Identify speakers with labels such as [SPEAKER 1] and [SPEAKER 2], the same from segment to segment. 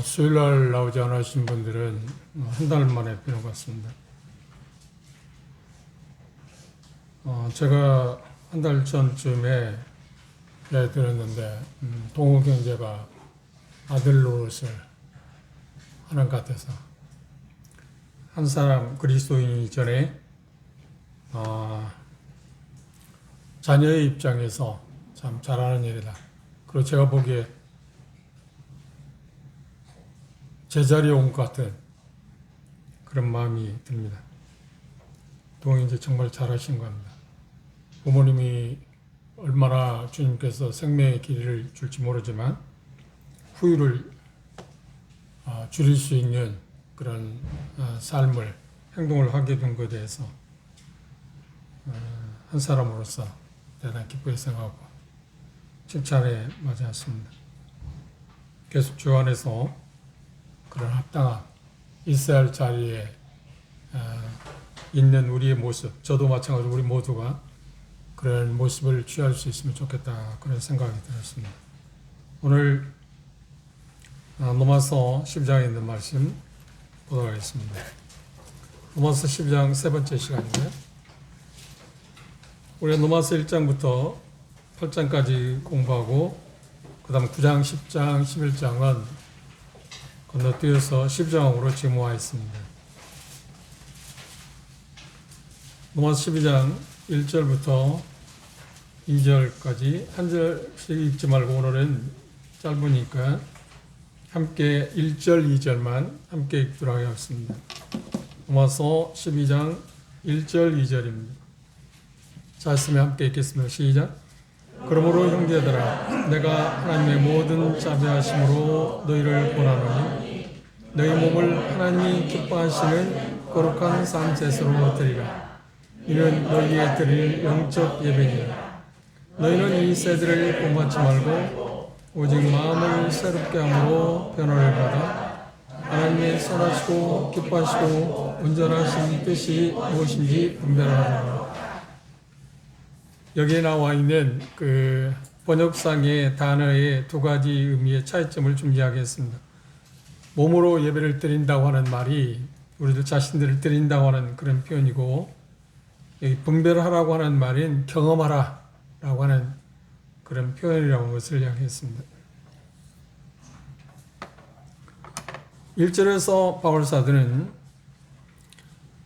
[SPEAKER 1] 수요일날 나오지 않으신 분들은 한 달 만에 뵈는 것 같습니다. 제가 한 달 전쯤에 들었는데 동호경제가 아들 노릇을 하는 것 같아서 한 사람 그리스도인이 전에 자녀의 입장에서 참 잘하는 일이다. 그리고 제가 보기에 제자리에 온 것 같은 그런 마음이 듭니다. 동행제 정말 잘하신 겁니다. 부모님이 얼마나 주님께서 생명의 길이를 줄지 모르지만 후유를 줄일 수 있는 그런 삶을, 행동을 하게 된 것에 대해서 한 사람으로서 대단히 기쁘게 생각하고 칭찬에 맞지 않습니다. 계속 주 안에서 그런 합당한 있어야 할 자리에 있는 우리의 모습, 저도 마찬가지로 우리 모두가 그런 모습을 취할 수 있으면 좋겠다, 그런 생각이 들었습니다. 오늘 로마서 10장에 있는 말씀 보도록 하겠습니다. 로마서 10장 세 번째 시간인데요. 우리가 로마서 1장부터 8장까지 공부하고 그 다음 9장, 10장, 11장은 건너뛰어서 10장으로 지금 와 있습니다. 로마서 12장 1절부터 2절까지 한 절씩 읽지 말고 오늘은 짧으니까 함께 1절, 2절만 함께 읽도록 하겠습니다. 로마서 12장 1절, 2절입니다. 자, 있으면 함께 읽겠습니다. 시작. 그러므로 형제들아, 내가 하나님의 모든 자비하심으로 너희를 권하노니 너희 몸을 하나님이 기뻐하시는 거룩한 산제사로 드리라. 이는 너희의 드릴 영적 예배니라. 너희는 이 세대를 본받지 말고 오직 마음을 새롭게 함으로 변화를 받아 하나님의 선하시고 기뻐하시고 온전하신 뜻이 무엇인지 분별하라. 여기에 나와 있는 그 번역상의 단어의 두 가지 의미의 차이점을 좀 이야기했습니다. 몸으로 예배를 드린다고 하는 말이 우리들 자신들을 드린다고 하는 그런 표현이고, 여기 분별하라고 하는 말인 경험하라 라고 하는 그런 표현이라고 하는 것을 이야기했습니다. 1절에서 바울사도는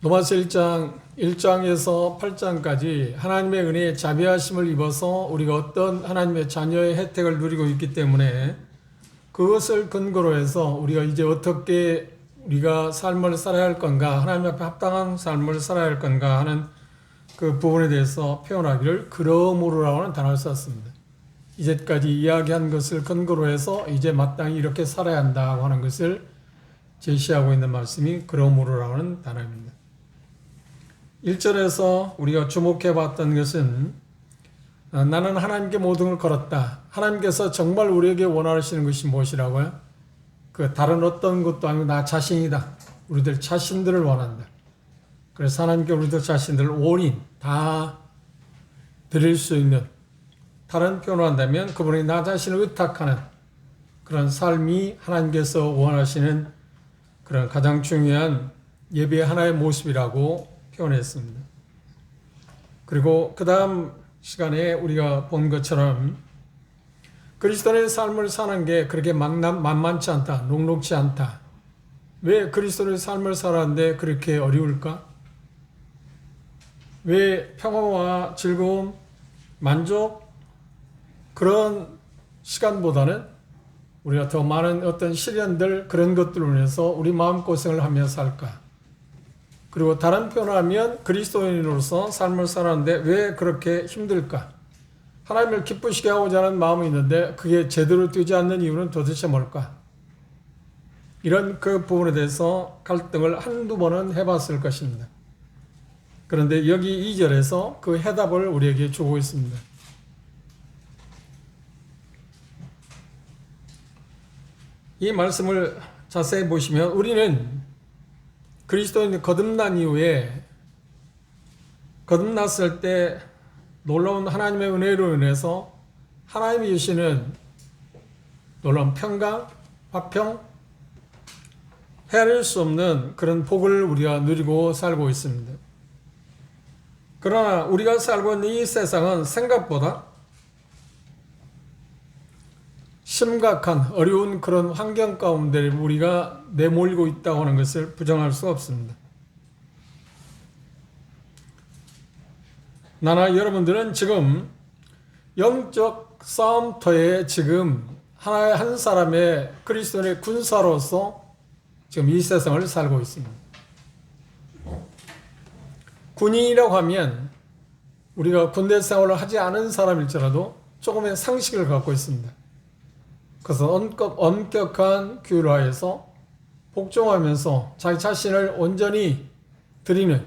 [SPEAKER 1] 로마서 1장에서 8장까지 하나님의 은혜의 자비하심을 입어서 우리가 어떤 하나님의 자녀의 혜택을 누리고 있기 때문에 그것을 근거로 해서 우리가 이제 어떻게 우리가 삶을 살아야 할 건가, 하나님 앞에 합당한 삶을 살아야 할 건가 하는 그 부분에 대해서 표현하기를 그러므로라고 하는 단어를 썼습니다. 이제까지 이야기한 것을 근거로 해서 이제 마땅히 이렇게 살아야 한다고 하는 것을 제시하고 있는 말씀이 그러므로라고 하는 단어입니다. 1절에서 우리가 주목해 봤던 것은 나는 하나님께 모든 걸 걸었다. 하나님께서 정말 우리에게 원하시는 것이 무엇이라고요? 그 다른 어떤 것도 아니고 나 자신이다. 우리들 자신들을 원한다. 그래서 하나님께 우리들 자신들을 올인 다 드릴 수 있는, 다른 표현을 한다면 그분이 나 자신을 의탁하는 그런 삶이 하나님께서 원하시는 그런 가장 중요한 예배의 하나의 모습이라고 표현했습니다. 그리고 그 다음 시간에 우리가 본 것처럼 그리스도의 삶을 사는 게 그렇게 만만치 않다, 녹록지 않다. 왜 그리스도의 삶을 살았는데 그렇게 어려울까? 왜 평화와 즐거움, 만족, 그런 시간보다는 우리가 더 많은 어떤 시련들, 그런 것들로 인해서 우리 마음고생을 하며 살까? 그리고 다른 표현을 하면 그리스도인으로서 삶을 살았는데 왜 그렇게 힘들까? 하나님을 기쁘시게 하고자 하는 마음이 있는데 그게 제대로 되지 않는 이유는 도대체 뭘까? 이런 그 부분에 대해서 갈등을 한두 번은 해봤을 것입니다. 그런데 여기 2절에서 그 해답을 우리에게 주고 있습니다. 이 말씀을 자세히 보시면 우리는 그리스도인이 거듭난 이후에 거듭났을 때 놀라운 하나님의 은혜로 인해서 하나님이 주시는 놀라운 평강, 화평, 헤아릴 수 없는 그런 복을 우리가 누리고 살고 있습니다. 그러나 우리가 살고 있는 이 세상은 생각보다 심각한 어려운 그런 환경 가운데 우리가 내몰고 있다고 하는 것을 부정할 수 없습니다. 나나 여러분들은 지금 영적 싸움터에 지금 하나의 한 사람의 그리스도의 군사로서 지금 이 세상을 살고 있습니다. 군인이라고 하면 우리가 군대 생활을 하지 않은 사람일지라도 조금의 상식을 갖고 있습니다. 그래서 엄격한 규율 하에서 복종하면서 자기 자신을 온전히 드리는,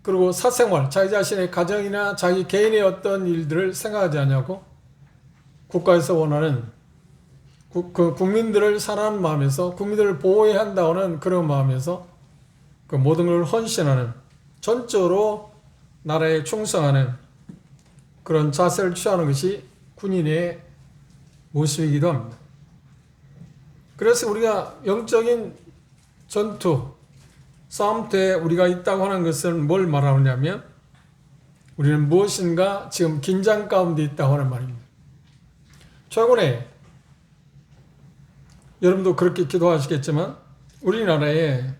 [SPEAKER 1] 그리고 사생활, 자기 자신의 가정이나 자기 개인의 어떤 일들을 생각하지 않냐고 국가에서 원하는 그 국민들을 사랑하는 마음에서 국민들을 보호해야 한다는 그런 마음에서 그 모든 걸 헌신하는, 전적으로 나라에 충성하는 그런 자세를 취하는 것이 군인의 모습이기도 합니다. 그래서 우리가 영적인 전투, 싸움터에 우리가 있다고 하는 것은 뭘 말하느냐면 우리는 무엇인가 지금 긴장 가운데 있다고 하는 말입니다. 최근에 여러분도 그렇게 기도하시겠지만 우리나라에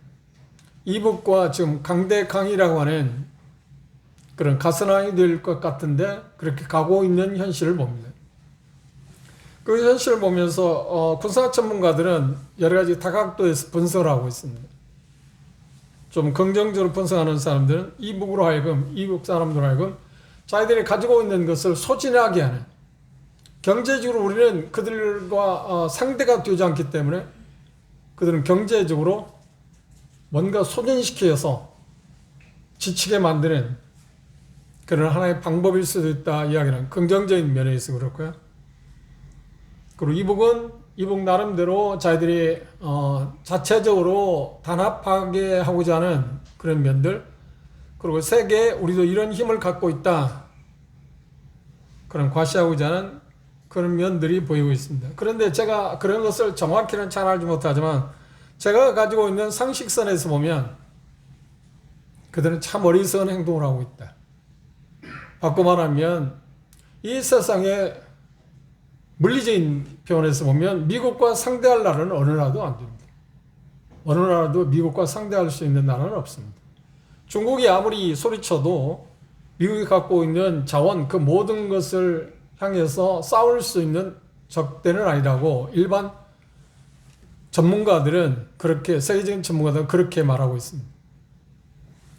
[SPEAKER 1] 이북과 지금 강대강이라고 하는 그런 가스난이 될 것 같은데 그렇게 가고 있는 현실을 봅니다. 그 현실을 보면서 군사 전문가들은 여러 가지 다각도에서 분석을 하고 있습니다. 좀 긍정적으로 분석하는 사람들은 이북 사람들로 하여금 자기들이 가지고 있는 것을 소진하게 하는, 경제적으로 우리는 그들과 상대가 되지 않기 때문에 그들은 경제적으로 뭔가 소진시켜서 지치게 만드는 그런 하나의 방법일 수도 있다 이야기는 긍정적인 면에 있어 그렇고요. 그리고 이북 나름대로 자기들이 자체적으로 단합하게 하고자 하는 그런 면들, 그리고 세계에 우리도 이런 힘을 갖고 있다 그런 과시하고자 하는 그런 면들이 보이고 있습니다. 그런데 제가 그런 것을 정확히는 잘 알지 못하지만 제가 가지고 있는 상식선에서 보면 그들은 참 어리석은 행동을 하고 있다. 바꿔 말하면 이 세상에 물리적인 표현에서 보면 미국과 상대할 나라는 어느 나라도 안 됩니다. 어느 나라도 미국과 상대할 수 있는 나라는 없습니다. 중국이 아무리 소리쳐도 미국이 갖고 있는 자원, 그 모든 것을 향해서 싸울 수 있는 적대는 아니라고 일반 전문가들은 그렇게, 세계적인 전문가들은 그렇게 말하고 있습니다.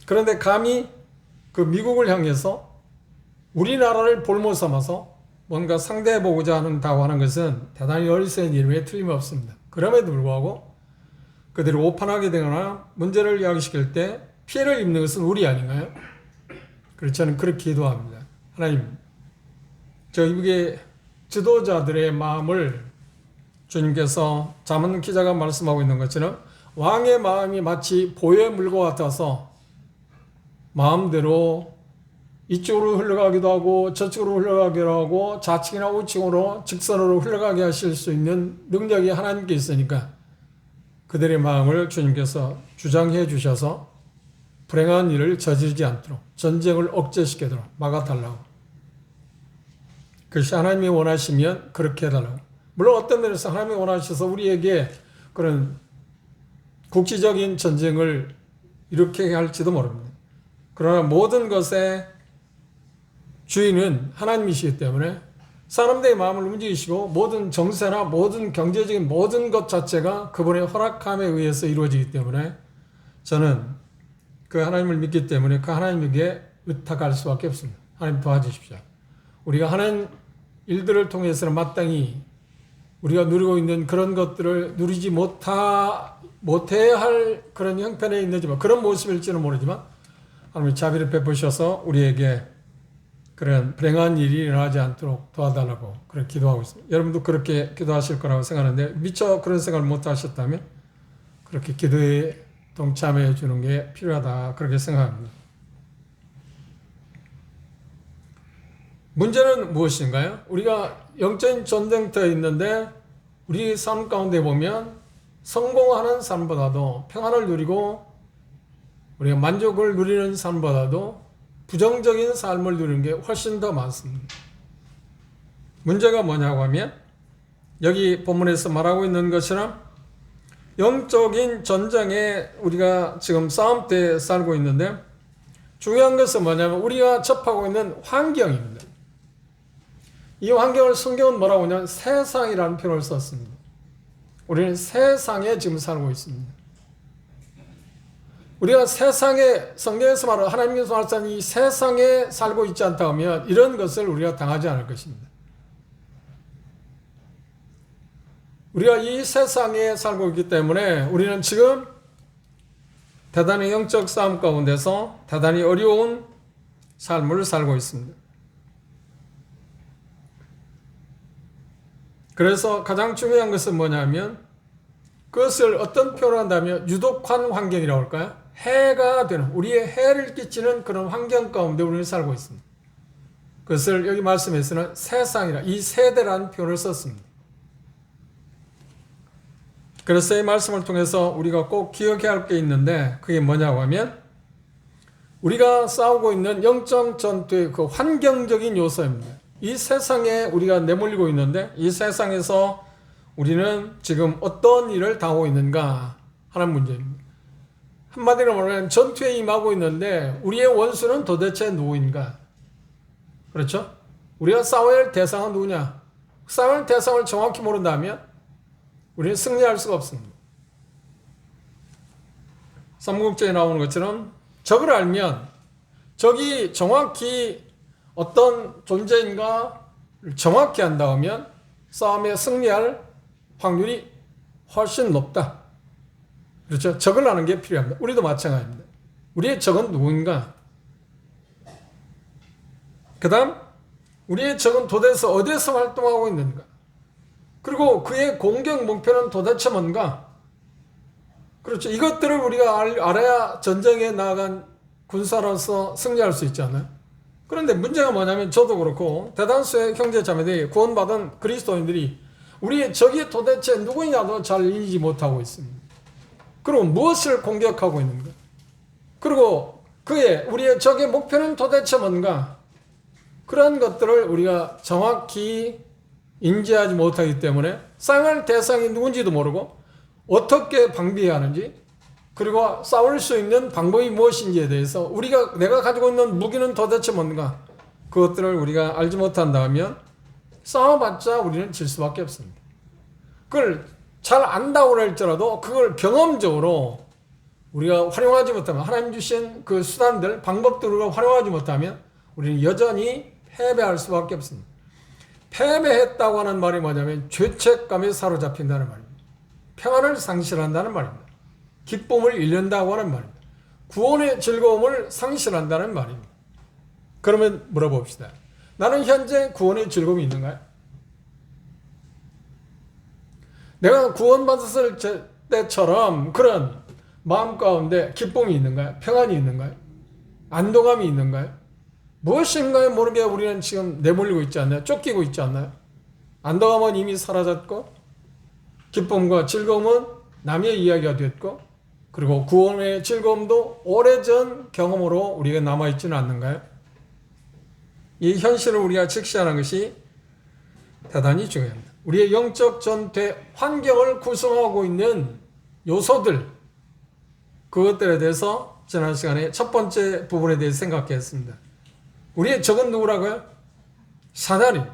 [SPEAKER 1] 그런데 감히 그 미국을 향해서 우리나라를 볼모 삼아서 뭔가 상대해보고자 한다고 하는 것은 대단히 어리석은 일임에 틀림없습니다. 그럼에도 불구하고 그들이 오판하게 되거나 문제를 야기시킬 때 피해를 입는 것은 우리 아닌가요? 그래서 저는 그렇게 기도합니다. 하나님, 저 이북의 지도자들의 마음을 주님께서 잠언 기자가 말씀하고 있는 것처럼 왕의 마음이 마치 보의 물과 같아서 마음대로 이쪽으로 흘러가기도 하고 저쪽으로 흘러가기도 하고 좌측이나 우측으로 직선으로 흘러가게 하실 수 있는 능력이 하나님께 있으니까 그들의 마음을 주님께서 주장해 주셔서 불행한 일을 저지르지 않도록, 전쟁을 억제시키도록 막아달라고. 그것이 하나님이 원하시면 그렇게 해달라고. 물론 어떤 면에서 하나님이 원하셔서 우리에게 그런 국지적인 전쟁을 일으키게 할지도 모릅니다. 그러나 모든 것의 주인은 하나님이시기 때문에 사람들의 마음을 움직이시고 모든 정세나 모든 경제적인 모든 것 자체가 그분의 허락함에 의해서 이루어지기 때문에 저는 그 하나님을 믿기 때문에 그 하나님에게 의탁할 수밖에 없습니다. 하나님 도와주십시오. 우리가 하는 일들을 통해서는 마땅히 우리가 누리고 있는 그런 것들을 누리지 못해야 할 그런 형편에 있는지만 그런 모습일지는 모르지만 하나님이 자비를 베푸셔서 우리에게 그런 불행한 일이 일어나지 않도록 도와달라고 그렇게 기도하고 있습니다. 여러분도 그렇게 기도하실 거라고 생각하는데 미처 그런 생각을 못 하셨다면 그렇게 기도에 동참해 주는 게 필요하다 그렇게 생각합니다. 문제는 무엇인가요? 우리가 영적인 전쟁터에 있는데 우리 삶 가운데 보면 성공하는 삶보다도 평안을 누리고 우리가 만족을 누리는 삶보다도 부정적인 삶을 누리는 게 훨씬 더 많습니다. 문제가 뭐냐고 하면 여기 본문에서 말하고 있는 것처럼 영적인 전쟁에 우리가 지금 싸움때에 살고 있는데 중요한 것은 뭐냐면 우리가 접하고 있는 환경입니다. 이 환경을 성경은 뭐라고 하냐면 세상이라는 표현을 썼습니다. 우리는 세상에 지금 살고 있습니다. 우리가 세상에 성경에서 말하는 하나님께서 말하는 이 세상에 살고 있지 않다 하면 이런 것을 우리가 당하지 않을 것입니다. 우리가 이 세상에 살고 있기 때문에 우리는 지금 대단히 영적 싸움 가운데서 대단히 어려운 삶을 살고 있습니다. 그래서 가장 중요한 것은 뭐냐면 그것을 어떤 표현을 한다면 유독한 환경이라고 할까요? 해가 되는, 우리의 해를 끼치는 그런 환경 가운데 우리는 살고 있습니다. 그것을 여기 말씀에서는 세상이라, 이 세대라는 표현을 썼습니다. 그래서 이 말씀을 통해서 우리가 꼭 기억해야 할 게 있는데 그게 뭐냐고 하면 우리가 싸우고 있는 영적 전투의 그 환경적인 요소입니다. 이 세상에 우리가 내몰리고 있는데 이 세상에서 우리는 지금 어떤 일을 당하고 있는가 하는 문제입니다. 한마디로 말하면 전투에 임하고 있는데 우리의 원수는 도대체 누구인가? 그렇죠? 우리가 싸워야 할 대상은 누구냐? 싸워야 할 대상을 정확히 모른다면 우리는 승리할 수가 없습니다. 삼국지에 나오는 것처럼 적을 알면 적이 정확히 어떤 존재인가를 정확히 안다 하면 싸움에 승리할 확률이 훨씬 높다. 그렇죠? 적을 아는 게 필요합니다. 우리도 마찬가지입니다. 우리의 적은 누구인가? 그 다음 우리의 적은 도대체 어디에서 활동하고 있는가? 그리고 그의 공격 목표는 도대체 뭔가? 그렇죠. 이것들을 우리가 알아야 전쟁에 나아간 군사로서 승리할 수 있잖아요. 그런데 문제가 뭐냐면 저도 그렇고 대다수의 형제자매들이 구원받은 그리스도인들이 우리의 적이 도대체 누구냐도 잘 인지 못하고 있습니다. 그리고 무엇을 공격하고 있는가? 그리고 우리의 적의 목표는 도대체 뭔가? 그런 것들을 우리가 정확히 인지하지 못하기 때문에 싸울 대상이 누군지도 모르고 어떻게 방비해야 하는지 그리고 싸울 수 있는 방법이 무엇인지에 대해서 내가 가지고 있는 무기는 도대체 뭔가 그것들을 우리가 알지 못한다면 싸워봤자 우리는 질 수밖에 없습니다. 그걸 잘 안다고 할지라도 그걸 경험적으로 우리가 활용하지 못하면 하나님 주신 그 수단들, 방법들을 활용하지 못하면 우리는 여전히 패배할 수밖에 없습니다. 패배했다고 하는 말이 뭐냐면 죄책감에 사로잡힌다는 말입니다. 평안을 상실한다는 말입니다. 기쁨을 잃는다고 하는 말입니다. 구원의 즐거움을 상실한다는 말입니다. 그러면 물어봅시다. 나는 현재 구원의 즐거움이 있는가요? 내가 구원받았을 때처럼 그런 마음 가운데 기쁨이 있는가요? 평안이 있는가요? 안도감이 있는가요? 무엇인가에 모르게 우리는 지금 내몰리고 있지 않나요? 쫓기고 있지 않나요? 안도감은 이미 사라졌고 기쁨과 즐거움은 남의 이야기가 됐고 그리고 구원의 즐거움도 오래전 경험으로 우리가 남아있지는 않는가요? 이 현실을 우리가 직시하는 것이 대단히 중요합니다. 우리의 영적 전투의 환경을 구성하고 있는 요소들 그것들에 대해서 지난 시간에 첫 번째 부분에 대해서 생각했습니다. 우리의 적은 누구라고요? 사단입니다.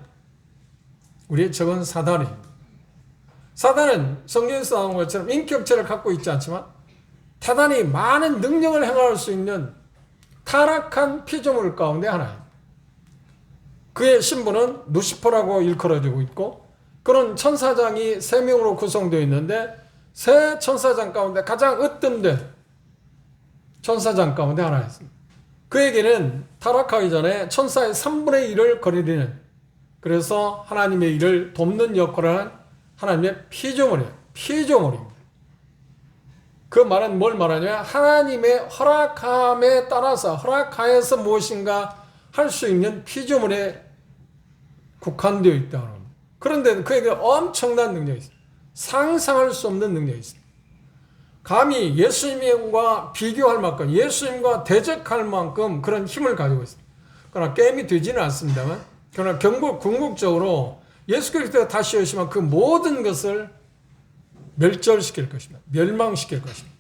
[SPEAKER 1] 우리의 적은 사단입니다. 사단은 성경에서 나온 것처럼 인격체를 갖고 있지 않지만 대단히 많은 능력을 행할 수 있는 타락한 피조물 가운데 하나입니다. 그의 신분은 루시퍼라고 일컬어지고 있고 그런 천사장이 3명으로 구성되어 있는데 세 천사장 가운데 가장 으뜸된 천사장 가운데 하나였습니다. 그에게는 타락하기 전에 천사의 3분의 1을 거느리는 그래서 하나님의 일을 돕는 역할을 하는 하나님의 피조물이에요. 피조물입니다. 그 말은 뭘 말하냐면 하나님의 허락함에 따라서 허락하에서 무엇인가 할 수 있는 피조물에 국한되어 있다는 겁니다. 그런데 그에게 엄청난 능력이 있습니다. 상상할 수 없는 능력이 있습니다. 감히 예수님과 비교할 만큼, 예수님과 대적할 만큼 그런 힘을 가지고 있습니다. 그러나 게임이 되지는 않습니다만, 그러나 궁극적으로 예수 그리스도가 다시 오시면 그 모든 것을 멸절시킬 것입니다. 멸망시킬 것입니다.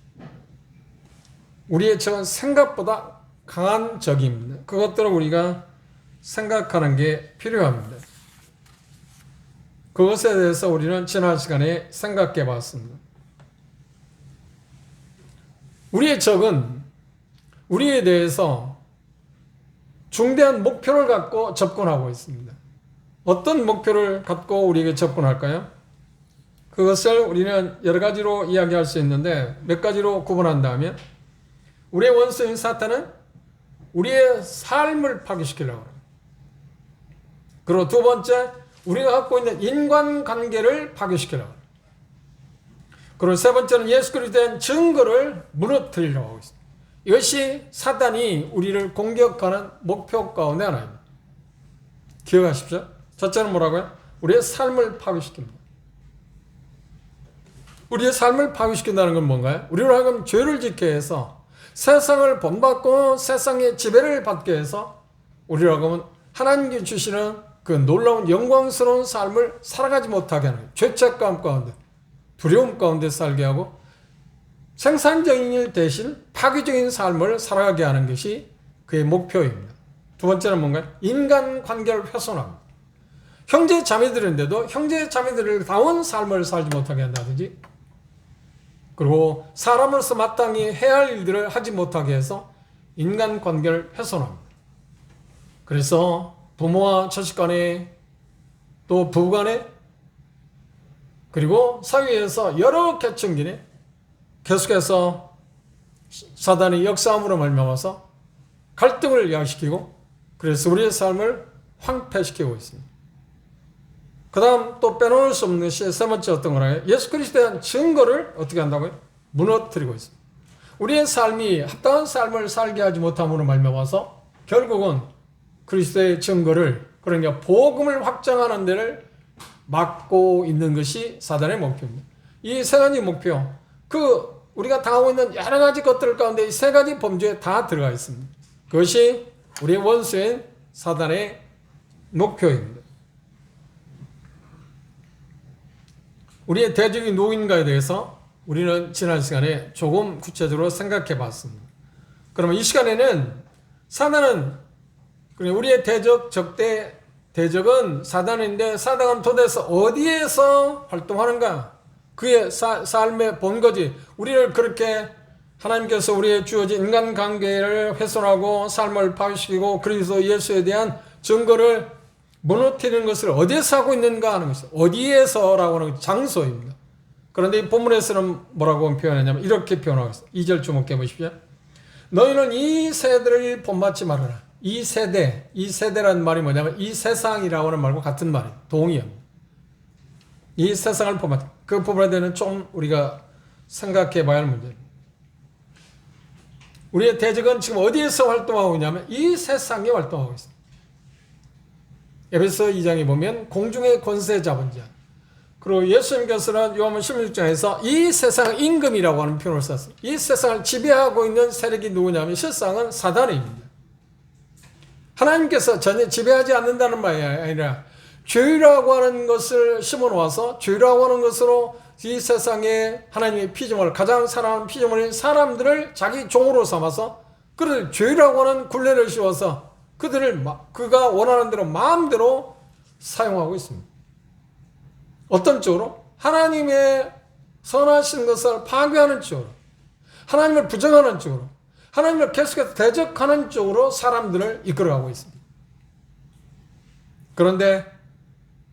[SPEAKER 1] 우리의 적은 생각보다 강한 적입니다. 그것들을 우리가 생각하는 게 필요합니다. 그것에 대해서 우리는 지난 시간에 생각해 봤습니다. 우리의 적은 우리에 대해서 중대한 목표를 갖고 접근하고 있습니다. 어떤 목표를 갖고 우리에게 접근할까요? 그것을 우리는 여러 가지로 이야기할 수 있는데 몇 가지로 구분한다면, 우리의 원수인 사탄은 우리의 삶을 파괴시키려고 합니다. 그리고 두 번째, 우리가 갖고 있는 인간관계를 파괴시키려고 합니다. 그리고 세 번째는 예수 그리스도에 대한 증거를 무너뜨리려고 하고 있습니다. 이것이 사단이 우리를 공격하는 목표 가운데 하나입니다. 기억하십시오. 첫째는 뭐라고요? 우리의 삶을 파괴시킵니다. 우리의 삶을 파괴시킨다는 건 뭔가요? 우리로 하여금 죄를 짓게 해서 세상을 본받고 세상의 지배를 받게 해서 우리로 하여금 하나님께 주시는 그 놀라운 영광스러운 삶을 살아가지 못하게 하는 거예요. 죄책감 가운데, 두려움 가운데 살게 하고 생산적인 일 대신 파괴적인 삶을 살아가게 하는 것이 그의 목표입니다. 두 번째는 뭔가요? 인간관계를 훼손합니다. 형제 자매들인데도 형제 자매들을 다운 삶을 살지 못하게 한다든지, 그리고 사람으로서 마땅히 해야 할 일들을 하지 못하게 해서 인간관계를 훼손합니다. 그래서 부모와 자식 간에, 또 부부 간에, 그리고 사회에서 여러 계층 간에 계속해서 사단의 역사함으로 말미암아서 갈등을 야기시키고, 그래서 우리의 삶을 황폐시키고 있습니다. 그 다음 또 빼놓을 수 없는 것이 세 번째 어떤 거라요? 예수 그리스도에 대한 증거를 어떻게 한다고요? 무너뜨리고 있습니다. 우리의 삶이 합당한 삶을 살게 하지 못함으로 말미암아서 결국은 그리스도의 증거를, 그러니까 복음을 확장하는 데를 막고 있는 것이 사단의 목표입니다. 이 세 가지 목표, 우리가 당하고 있는 여러 가지 것들 가운데 이 세 가지 범죄에 다 들어가 있습니다. 그것이 우리의 원수인 사단의 목표입니다. 우리의 대적이 누구인가에 대해서 우리는 지난 시간에 조금 구체적으로 생각해 봤습니다. 그러면 이 시간에는 사단은, 우리의 대적은 사단인데, 사단은 도대체 어디에서 활동하는가? 그의 삶의 본거지. 우리를 그렇게 하나님께서 우리의 주어진 인간관계를 훼손하고 삶을 파괴시키고 그리스도 예수에 대한 증거를 무너뜨리는 것을 어디에서 하고 있는가 하는 것이죠. 어디에서라고 하는 장소입니다. 그런데 이 본문에서는 뭐라고 표현하냐면 이렇게 표현하고 있어요. 2절 주목해 보십시오. 너희는 이 세대를 본받지 말아라. 이 세대라는 말이 뭐냐면 이 세상이라고 하는 말과 같은 말이에요. 동의어입니다. 이 세상을 본받지. 그 부분에 대해서는 좀 우리가 생각해 봐야 할 문제입니다. 우리의 대적은 지금 어디에서 활동하고 있냐면 이 세상에 활동하고 있습니다. 에베소 2장에 보면 공중의 권세 잡은 자, 그리고 예수님께서는 요한복음 16장에서 이 세상 임금이라고 하는 표현을 썼습니다. 이 세상을 지배하고 있는 세력이 누구냐면 실상은 사단입니다. 하나님께서 전혀 지배하지 않는다는 말이 아니라 죄라고 하는 것을 심어놓아서 죄라고 하는 것으로 이 세상에 하나님의 피조물, 가장 사랑하는 피조물인 사람들을 자기 종으로 삼아서 그를 죄라고 하는 굴레를 씌워서 그가 원하는 대로 마음대로 사용하고 있습니다. 어떤 쪽으로? 하나님의 선하신 것을 파괴하는 쪽으로, 하나님을 부정하는 쪽으로, 하나님을 계속해서 대적하는 쪽으로 사람들을 이끌어가고 있습니다. 그런데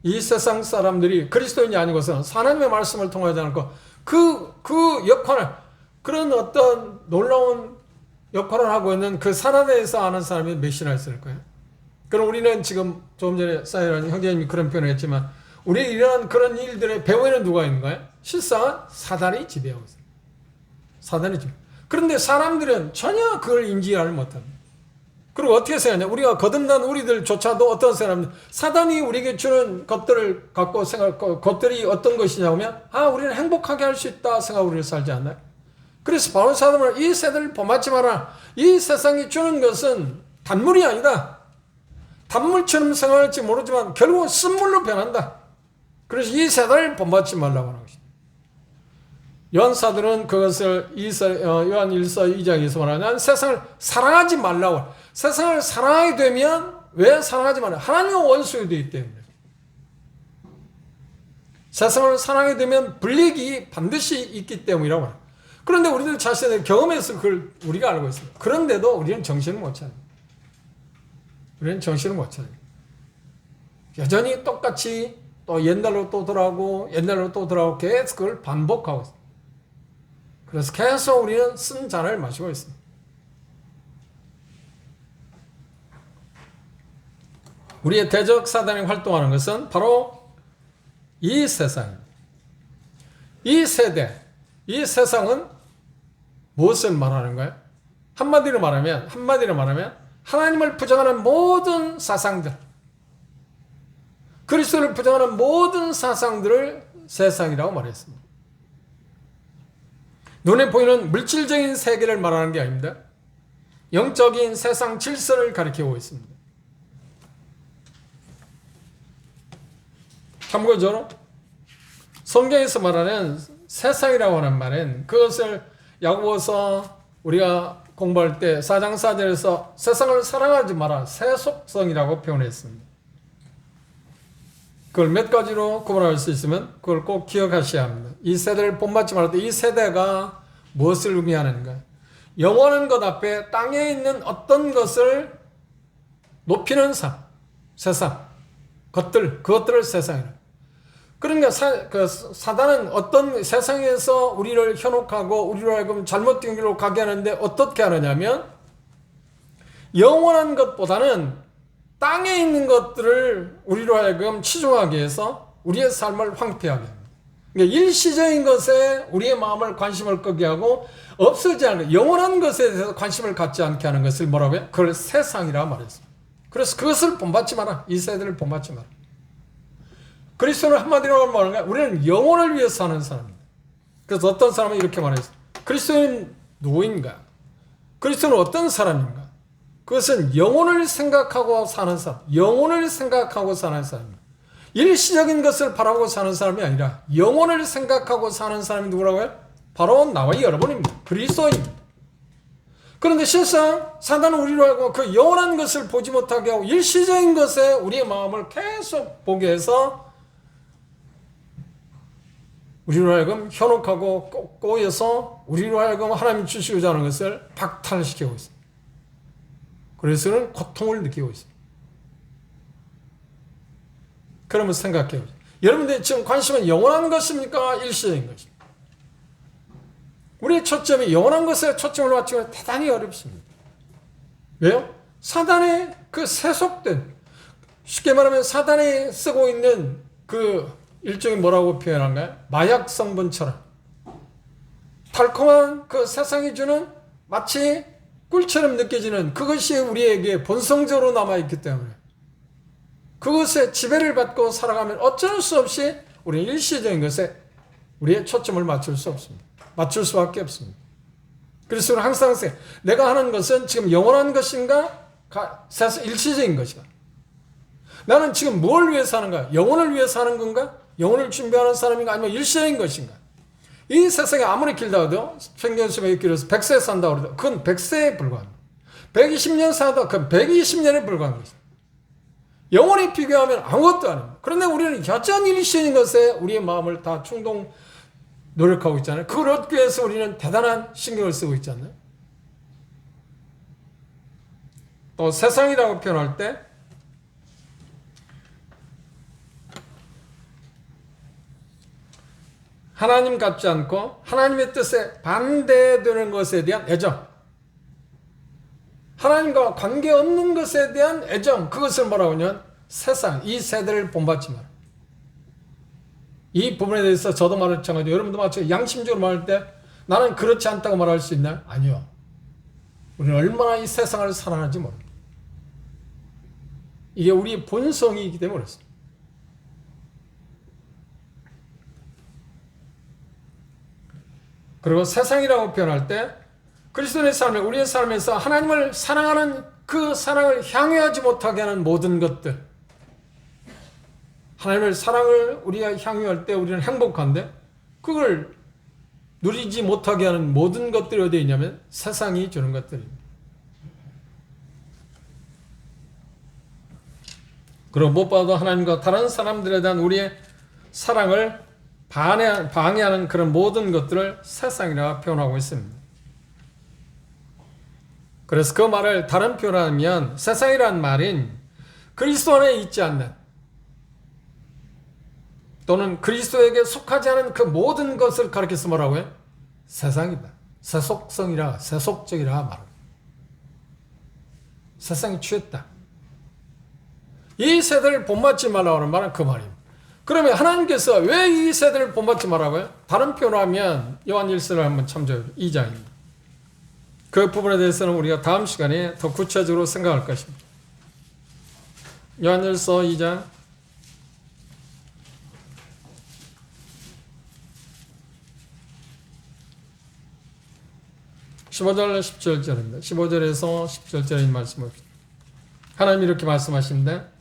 [SPEAKER 1] 이 세상 사람들이 그리스도인이 아니고서는 하나님의 말씀을 통하지 않고 그 역할을, 그런 어떤 놀라운 역할을 하고 있는 그 사단에 대해서 아는 사람이 몇이나 있을까요? 그럼 우리는 지금 조금 전에 사이라는 형제님이 그런 표현을 했지만 우리 이런 그런 일들의 배후에는 누가 있는가요? 실상은 사단이 지배하고 있어요. 사단이 지배. 그런데 사람들은 전혀 그걸 인지하지 못합니다. 그리고 어떻게 생각하냐? 우리가 거듭난 우리들조차도 어떤 사람들, 사단이 우리에게 주는 것들을 갖고 것들이 어떤 것이냐 하면, 우리는 행복하게 할 수 있다 생각하고 우리를 살지 않나요? 그래서 바울 사도는 이 세대를 본받지 마라. 이 세상이 주는 것은 단물이 아니다. 단물처럼 생각할지 모르지만 결국은 쓴물로 변한다. 그래서 이 세대를 본받지 말라고 하는 것입니다. 요한사도는 그것을 요한 1서 2장에서 말하는 세상을 사랑하지 말라고. 세상을 사랑하게 되면 왜 사랑하지 말라? 하나님과 원수가 되기 때문에. 세상을 사랑하게 되면 불이익이 반드시 있기 때문이라고 합니다. 그런데 우리들 자신의 경험에서 그걸 우리가 알고 있습니다. 그런데도 우리는 정신을 못 차립니다. 우리는 정신을 못 차립니다. 여전히 똑같이 또 옛날로 또 돌아오고 옛날로 또 돌아오고 계속 그걸 반복하고 있습니다. 그래서 계속 우리는 쓴 잔을 마시고 있습니다. 우리의 대적 사단이 활동하는 것은 바로 이 세상입니다. 이 세대, 이 세상은 무엇을 말하는 거예요? 한마디로 말하면 하나님을 부정하는 모든 사상들, 그리스도를 부정하는 모든 사상들을 세상이라고 말했습니다. 눈에 보이는 물질적인 세계를 말하는 게 아닙니다. 영적인 세상 질서를 가리키고 있습니다. 참고적으로 성경에서 말하는 세상이라고 하는 말은 그것을 야고보서 우리가 공부할 때 4장 4절에서 세상을 사랑하지 마라 세속성이라고 표현했습니다. 그걸 몇 가지로 구분할 수 있으면 그걸 꼭 기억하셔야 합니다. 이 세대를 본받지 말할 때 이 세대가 무엇을 의미하는가? 영원한 것 앞에 땅에 있는 어떤 것을 높이는 세상, 그것들을 세상이라. 그러니까 사단은 어떤 세상에서 우리를 현혹하고 우리로 하여금 잘못된 길로 가게 하는데 어떻게 하느냐면 영원한 것보다는 땅에 있는 것들을 우리로 하여금 치중하게 해서 우리의 삶을 황폐하게 합니다. 그러니까 일시적인 것에 우리의 마음을 관심을 끄게 하고 없어지지 않는 영원한 것에 대해서 관심을 갖지 않게 하는 것을 뭐라고 해요? 그걸 세상이라 말했습니다. 그래서 그것을 본받지 마라. 이 세대를 본받지 마라. 그리스도는 한마디로 말하는 거야. 우리는 영혼을 위해서 사는 사람입니다. 그래서 어떤 사람은 이렇게 말했어요. 그리스도는 누구인가? 그리스도는 어떤 사람인가? 그것은 영혼을 생각하고 사는 사람, 영혼을 생각하고 사는 사람입니다. 일시적인 것을 바라고 사는 사람이 아니라 영혼을 생각하고 사는 사람이 누구라고요? 바로 나와 여러분입니다. 그리스도입니다. 그런데 실상 사단은 우리로 하고 그 영원한 것을 보지 못하게 하고 일시적인 것에 우리의 마음을 계속 보게 해서 우리로 하여금 현혹하고 꼬여서 우리로 하여금 하나님 주시고자 하는 것을 박탈시키고 있습니다. 그래서는 고통을 느끼고 있습니다. 그러면 생각해 보세요. 여러분들 지금 관심은 영원한 것입니까? 일시적인 것입니까? 우리의 초점이 영원한 것에 초점을 맞추기가 대단히 어렵습니다. 왜요? 사단의 그 세속된, 쉽게 말하면 사단이 쓰고 있는 그 일종의 뭐라고 표현한가요? 마약 성분처럼 달콤한 그 세상이 주는 마치 꿀처럼 느껴지는 그것이 우리에게 본성적으로 남아있기 때문에 그것에 지배를 받고 살아가면 어쩔 수 없이 우리는 일시적인 것에 우리의 초점을 맞출 수 없습니다. 맞출 수밖에 없습니다. 그래서 항상 내가 하는 것은 지금 영원한 것인가? 일시적인 것인가? 나는 지금 뭘 위해서 하는가? 영혼을 위해서 하는 건가? 영혼을 준비하는 사람인가? 아니면 일시적인 것인가? 이 세상에 아무리 길다고도 평균수명이 길어서 100세 산다고 해도 그건 100세에 불과합니다. 120년 살아도 그건 120년에 불과한 것입니다. 영혼이 비교하면 아무것도 아닙니다. 그런데 우리는 여전히 일시적인 것에 우리의 마음을 다 노력하고 있잖아요. 그걸 얻기 위해서 우리는 대단한 신경을 쓰고 있잖아요. 또 세상이라고 표현할 때 하나님 같지 않고 하나님의 뜻에 반대되는 것에 대한 애정, 하나님과 관계없는 것에 대한 애정, 그것을 뭐라고 하냐면 세상, 이 세대를 본받지 마라. 이 부분에 대해서 저도 마찬가지고 여러분도 마찬가지고 양심적으로 말할 때 나는 그렇지 않다고 말할 수 있나요? 아니요. 우리는 얼마나 이 세상을 사랑하는지 모릅니다. 이게 우리의 본성이기 때문에 그렇습니다. 그리고 세상이라고 표현할 때 그리스도의 삶에 우리의 삶에서 하나님을 사랑하는 그 사랑을 향유하지 못하게 하는 모든 것들, 하나님의 사랑을 우리가 향유할 때 우리는 행복한데 그걸 누리지 못하게 하는 모든 것들이 어디에 있냐면 세상이 주는 것들입니다. 그리고 무엇보다도 하나님과 다른 사람들에 대한 우리의 사랑을 방해하는 그런 모든 것들을 세상이라 표현하고 있습니다. 그래서 그 말을 다른 표현하면 세상이란 말인 그리스도 안에 있지 않는 또는 그리스도에게 속하지 않은 그 모든 것을 가리켜서 뭐라고요? 세상이다. 세속성이라 세속적이라 말합니다. 세상이 취했다. 이 세대를 본받지 말라고 하는 말은 그 말입니다. 그러면 하나님께서 왜 이 세대를 본받지 말라고요? 다른 표현으로 하면 요한일서를 한번 참조해 2장입니다. 그 부분에 대해서는 우리가 다음 시간에 더 구체적으로 생각할 것입니다. 요한일서 2장 15절 17절입니다. 15절에서 17절의 말씀을 하나님이 이렇게 말씀하시는데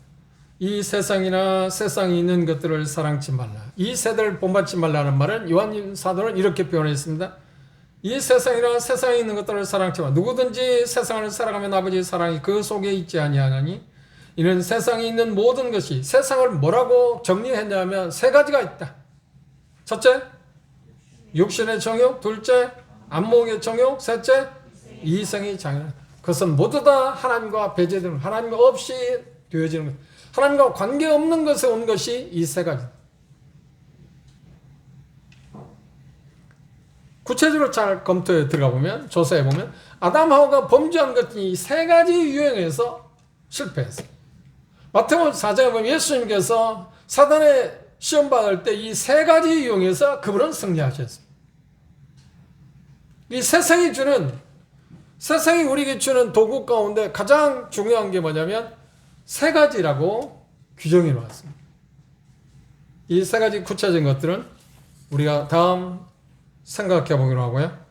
[SPEAKER 1] 이 세상이나 세상에 있는 것들을 사랑치 말라. 이 세대를 본받지 말라는 말은 요한 사도는 이렇게 표현했습니다. 이 세상이나 세상에 있는 것들을 사랑치 말라. 누구든지 세상을 사랑하면 아버지의 사랑이 그 속에 있지 아니하나니 이는 세상에 있는 모든 것이 세상을 뭐라고 정리했냐면 세 가지가 있다. 첫째, 육신의 정욕. 둘째, 안목의 정욕. 셋째, 이성의 장애. 그것은 모두 다 하나님과 배제되는, 하나님과 없이 되어지는 것. 하나님과 관계없는 것에 온 것이 이 세 가지. 구체적으로 잘 검토에 들어가 보면, 조사해 보면 아담 하와가 범죄한 것이 이 세 가지 유형에서 실패했어요. 마태복음 4장에 보면 예수님께서 사단의 시험 받을 때 이 세 가지 유형에서 그분은 승리하셨어요. 이 세상이 우리에게 주는 도구 가운데 가장 중요한 게 뭐냐면 세 가지라고 규정해 놓았습니다. 이 세 가지 구체적인 것들은 우리가 다음 생각해 보기로 하고요.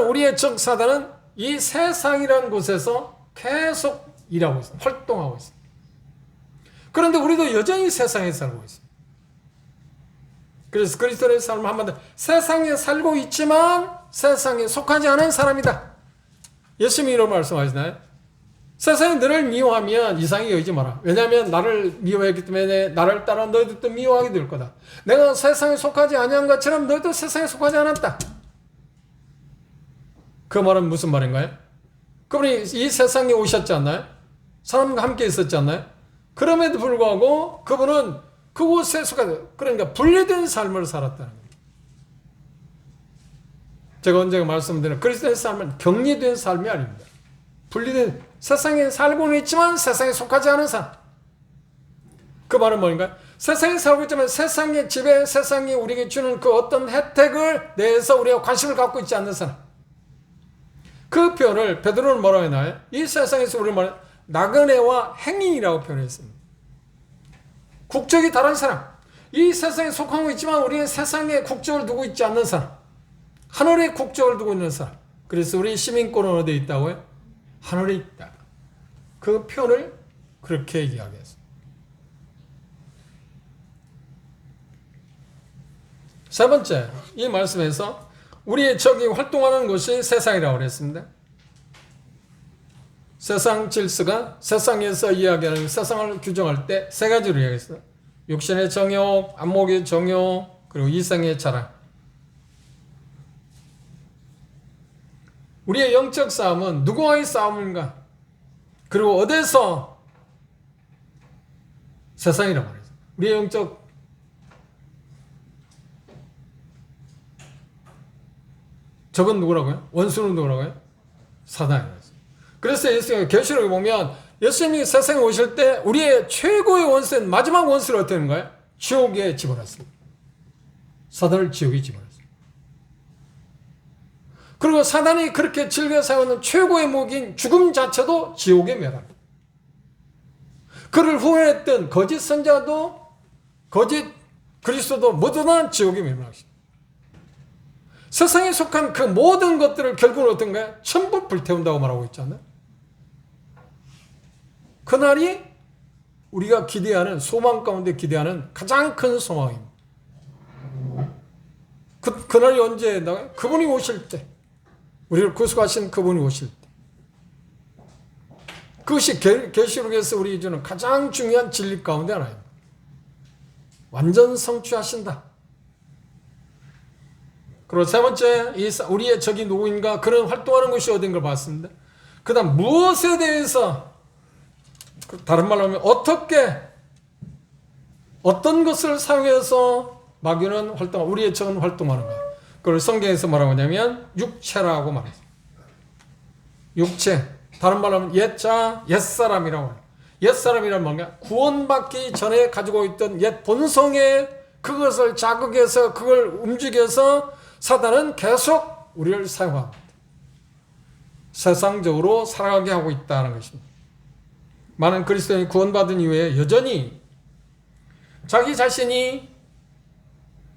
[SPEAKER 1] 우리의 적 사단은 이 세상이라는 곳에서 계속 일하고 있습니다. 활동하고 있습니다. 그런데 우리도 여전히 세상에 살고 있습니다. 그래서 그리스도의 삶을 한마디로 세상에 살고 있지만 세상에 속하지 않은 사람이다. 예수님이 이런 말씀하시나요? 세상이 너를 미워하면 이상히 여기지 마라. 왜냐하면 나를 미워했기 때문에 나를 따라 너희들도 미워하게 될 거다. 내가 세상에 속하지 아니한 것처럼 너희도 세상에 속하지 않았다. 그 말은 무슨 말인가요? 그분이 이 세상에 오셨지 않나요? 사람과 함께 있었지 않나요? 그럼에도 불구하고 그분은 그곳에 속하지, 그러니까 분리된 삶을 살았다는 거예요. 제가 언제가 말씀드린 그리스도의 삶은 격리된 삶이 아닙니다. 분리된, 세상에 살고는 있지만 세상에 속하지 않은 삶. 그 말은 뭐인가요? 세상에 살고 있지만 세상의 지배, 세상이 우리에게 주는 그 어떤 혜택을 대해서 우리가 관심을 갖고 있지 않는 사람. 그 표현을 베드로는 뭐라고 했나요? 이 세상에서 우리를 말해 나그네와 행인이라고 표현했습니다. 국적이 다른 사람. 이 세상에 속하고 있지만 우리는 세상에 국적을 두고 있지 않는 사람. 하늘에 국적을 두고 있는 사람. 그래서 우리 시민권은 어디에 있다고요? 하늘에 있다. 그 표현을 그렇게 이야기했습니다. 세 번째, 이 말씀에서 우리의 적이 활동하는 것이 세상이라고 그랬습니다. 세상 질서가 세상에서 이야기하는 세상을 규정할 때 세 가지로 이야기했어요. 육신의 정욕, 안목의 정욕, 그리고 이성의 자랑. 우리의 영적 싸움은 누구와의 싸움인가? 그리고 어디서 세상이라고 말했어요. 우리의 영적 적은 누구라고요? 원수는 누구라고요? 사단이라고 했어요. 그래서 예수님이 계시록에 보면 예수님이 세상에 오실 때 우리의 최고의 원수는 마지막 원수를 어떻게 하는가요? 지옥에 집어넣습니다. 사단을 지옥에 집어넣습니다. 그리고 사단이 그렇게 즐겨 사용하는 최고의 무기인 죽음 자체도 지옥에 멸합니다. 그를 후회했던 거짓 선자도 거짓 그리스도도 모두 다 지옥에 멸망하십니다. 세상에 속한 그 모든 것들을 결국은 어떤가요? 전부 불태운다고 말하고 있잖아요. 그날이 우리가 기대하는, 소망 가운데 기대하는 가장 큰 소망입니다. 그날이 언제인가? 그분이 오실 때, 우리를 구속하신 그분이 오실 때. 그것이 계시록에서 우리 주는 가장 중요한 진리 가운데 하나입니다. 완전 성취하신다. 그리고 세 번째, 우리의 적이 누구인가? 그런 활동하는 것이 어딘 걸 봤습니다. 그 다음 무엇에 대해서, 다른 말로 하면 어떤 것을 사용해서 마귀는 우리의 적은 활동하는 거예요. 그걸 성경에서 뭐라고 하냐면 육체라고 말했어요. 육체. 다른 말로 하면 옛사람이라고 해요. 옛사람이란 뭔가 구원받기 전에 가지고 있던 옛 본성에 그것을 자극해서 그걸 움직여서 사단은 계속 우리를 사용합니다. 세상적으로 살아가게 하고 있다는 것입니다. 많은 그리스도인이 구원받은 이후에 여전히 자기 자신이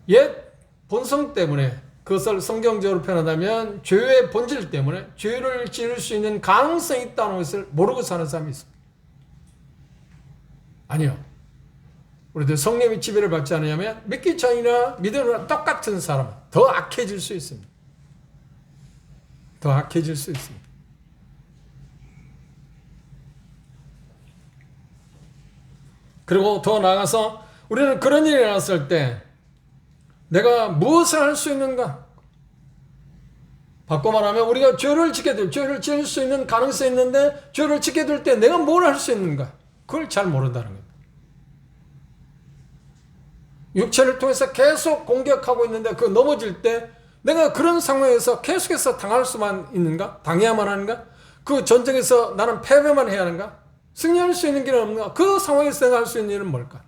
[SPEAKER 1] 옛 본성 때문에, 그것을 성경적으로 표현하자면 죄의 본질 때문에 죄를 지을 수 있는 가능성이 있다는 것을 모르고 사는 사람이 있습니다. 아니요. 우리도 성령의 지배를 받지 않으면 믿기 전이나 믿음이나 똑같은 사람은 더 악해질 수 있습니다. 더 악해질 수 있습니다. 그리고 더 나아가서 우리는 그런 일이 일어났을 때 내가 무엇을 할 수 있는가? 바꿔 말하면 우리가 죄를 지을 수 있는 가능성이 있는데 죄를 짓게 될 때 내가 뭘 할 수 있는가? 그걸 잘 모른다는 겁니다. 육체를 통해서 계속 공격하고 있는데 그 넘어질 때 내가 그런 상황에서 계속해서 당할 수만 있는가? 당해야만 하는가? 그 전쟁에서 나는 패배만 해야 하는가? 승리할 수 있는 길은 없는가? 그 상황에서 내가 할 수 있는 일은 뭘까?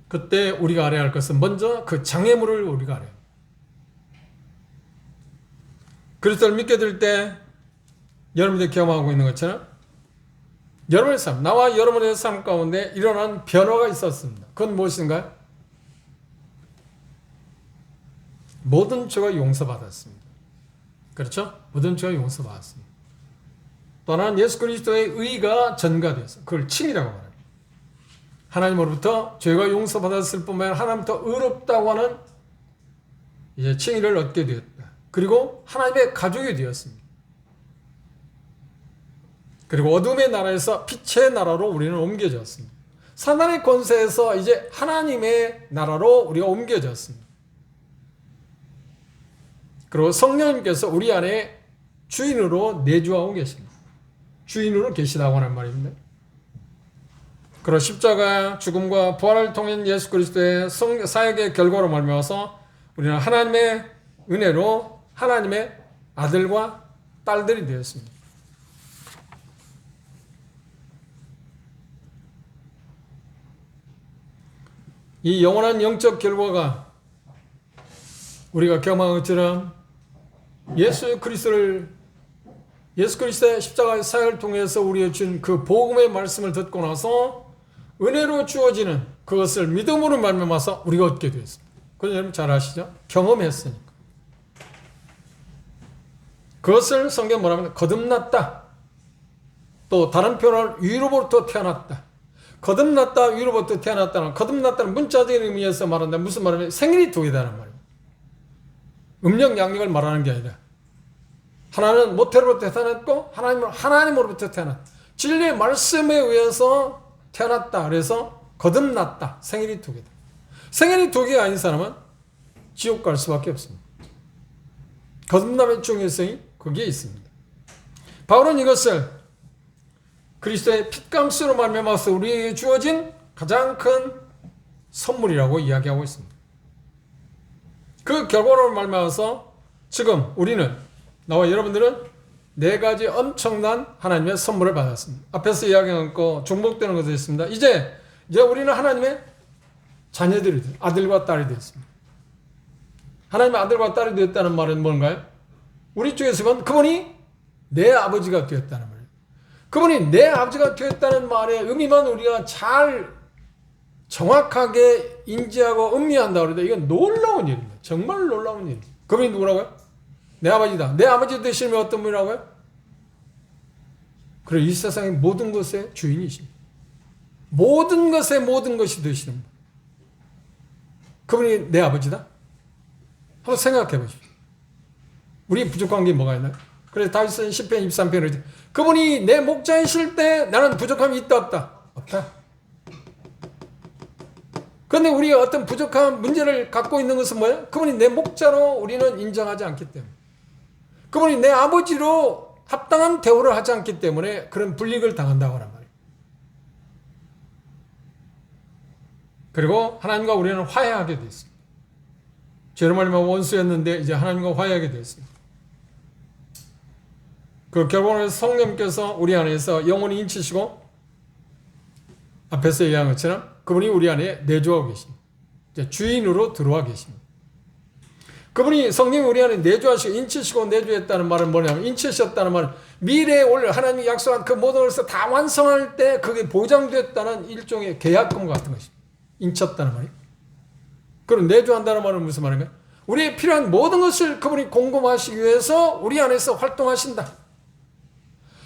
[SPEAKER 1] 그때 우리가 알아야 할 것은 먼저 그 장애물을 우리가 알아야 합니다. 그리스도를 믿게 될 때 여러분들이 경험하고 있는 것처럼 여러분의 삶, 나와 여러분의 삶 가운데 일어난 변화가 있었습니다. 그건 무엇인가요? 모든 죄가 용서받았습니다. 그렇죠? 모든 죄가 용서받았습니다. 또 하나는 예수 그리스도의 의가 전가되어서 그걸 칭이라고 말합니다. 하나님으로부터 죄가 용서받았을 뿐만 아니라 하나님부터 의롭다고 하는 이제 칭의를 얻게 되었다. 그리고 하나님의 가족이 되었습니다. 그리고 어둠의 나라에서 빛의 나라로 우리는 옮겨졌습니다. 사단의 권세에서 이제 하나님의 나라로 우리가 옮겨졌습니다. 그리고 성령님께서 우리 안에 주인으로 내주하고 계십니다. 주인으로 계시다고 하는 말입니다. 그리고 십자가 죽음과 부활을 통한 예수 그리스도의 사역의 결과로 말미암아서 우리는 하나님의 은혜로 하나님의 아들과 딸들이 되었습니다. 이 영원한 영적 결과가 우리가 경험한 것처럼 예수 그리스도의 십자가의 사역을 통해서 우리에게 준 그 복음의 말씀을 듣고 나서 은혜로 주어지는 그것을 믿음으로 말미암아서 우리가 얻게 되었습니다. 그건 여러분 잘 아시죠? 경험했으니까. 그것을 성경 뭐라면 거듭났다. 또 다른 표현을 위로부터 태어났다. 거듭났다, 위로부터 태어났다는 거듭났다는 문자적인 의미에서 말한다. 무슨 말이냐면 생일이 두 개다는 말입니다. 음력 양력을 말하는 게 아니라 하나는 모태로부터 태어났고 하나님은 하나님으로부터 태어났다. 진리의 말씀에 의해서 태어났다. 그래서 거듭났다. 생일이 두 개다. 생일이 두 개가 아닌 사람은 지옥 갈 수밖에 없습니다. 거듭남의 중요성이 거기에 있습니다. 바울은 이것을 그리스도의 핏감수로 말미암아서 우리에게 주어진 가장 큰 선물이라고 이야기하고 있습니다. 그 결과로 말미암아서 지금 우리는, 나와 여러분들은 네 가지 엄청난 하나님의 선물을 받았습니다. 앞에서 이야기한 거 중복되는 것도 있습니다. 이제 우리는 하나님의 자녀들이 됐습니다. 아들과 딸이 됐습니다. 하나님의 아들과 딸이 되었다는 말은 뭔가요? 우리 쪽에서 보면 그분이 내 아버지가 되었다는 말이에요. 그분이 내 아버지가 되었다는 말의 의미만 우리가 잘 정확하게 인지하고 음미한다 그러는데 이건 놀라운 일입니다. 정말 놀라운 일입니다. 그분이 누구라고요? 내 아버지다. 내 아버지 되시면 어떤 분이라고요? 그리고 이 세상의 모든 것의 주인이십니다. 모든 것의 모든 것이 되시는 분. 그분이 내 아버지다? 한번 생각해 보십시오. 우리 부족한 게 뭐가 있나요? 그래서 다윗은 10편 23편을 그분이 내 목자이실 때 나는 부족함이 있다 없다? 없다. 그런데 우리가 어떤 부족한 문제를 갖고 있는 것은 뭐예요? 그분이 내 목자로 우리는 인정하지 않기 때문에 그분이 내 아버지로 합당한 대우를 하지 않기 때문에 그런 불이익을 당한다고 하란 말이에요. 그리고 하나님과 우리는 화해하게 되어 있습니다. 죄로 말미암아 원수였는데 이제 하나님과 화해하게 되어 있습니다. 그 결국은 성령께서 우리 안에서 영원히 인치시고 앞에서 얘기한 것처럼 그분이 우리 안에 내주하고 계십니다. 이제 주인으로 들어와 계십니다. 그분이 성령이 우리 안에 내주하시고 인치시고 내주했다는 말은 뭐냐면 인치셨다는 말은 미래에 올 하나님이 약속한 그 모든 것을 다 완성할 때 그게 보장됐다는 일종의 계약금 같은 것입니다. 인쳤다는 말이에요. 그럼 내주한다는 말은 무슨 말인가요? 우리의 필요한 모든 것을 그분이 공급하시기 위해서 우리 안에서 활동하신다.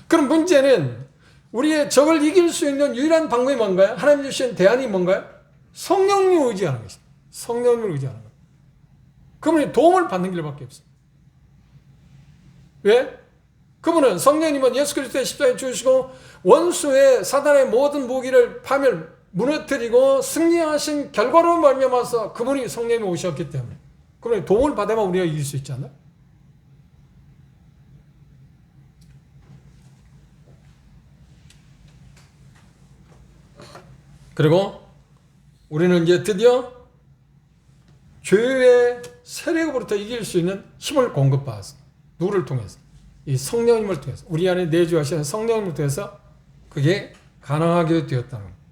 [SPEAKER 1] 그럼 문제는 우리의 적을 이길 수 있는 유일한 방법이 뭔가요? 하나님 주신 대안이 뭔가요? 성령님을 의지하는 것입니다. 성령님을 의지하는 것. 그분이 도움을 받는 길밖에 없어요. 왜? 그분은 성령님은 예수 그리스도의 십자가에 죽으시고 원수의 사단의 모든 무기를 파멸 무너뜨리고 승리하신 결과로 말미암아서 그분이 성령님이 오셨기 때문에 그분의 도움을 받아야만 우리가 이길 수 있지 않나요? 그리고 우리는 이제 드디어 죄의 세력으로부터 이길 수 있는 힘을 공급받았습니다. 누구를 통해서? 이 성령님을 통해서. 우리 안에 내주하시는 성령님을 통해서 그게 가능하게 되었다는 겁니다.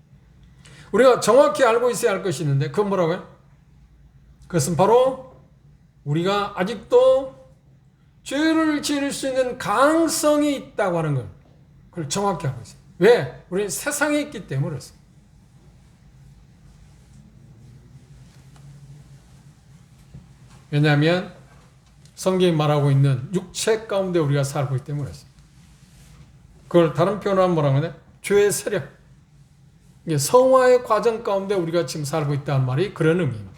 [SPEAKER 1] 우리가 정확히 알고 있어야 할 것이 있는데 그건 뭐라고요? 그것은 바로 우리가 아직도 죄를 지을 수 있는 가능성이 있다고 하는 걸 그걸 정확히 알고 있어요. 왜? 우리는 세상에 있기 때문에 그렇습니다. 왜냐하면 성경이 말하고 있는 육체 가운데 우리가 살고 있기 때문에 그렇습니다. 그걸 다른 표현으로 하면 뭐라고 하냐? 죄의 세력. 성화의 과정 가운데 우리가 지금 살고 있다는 말이 그런 의미입니다.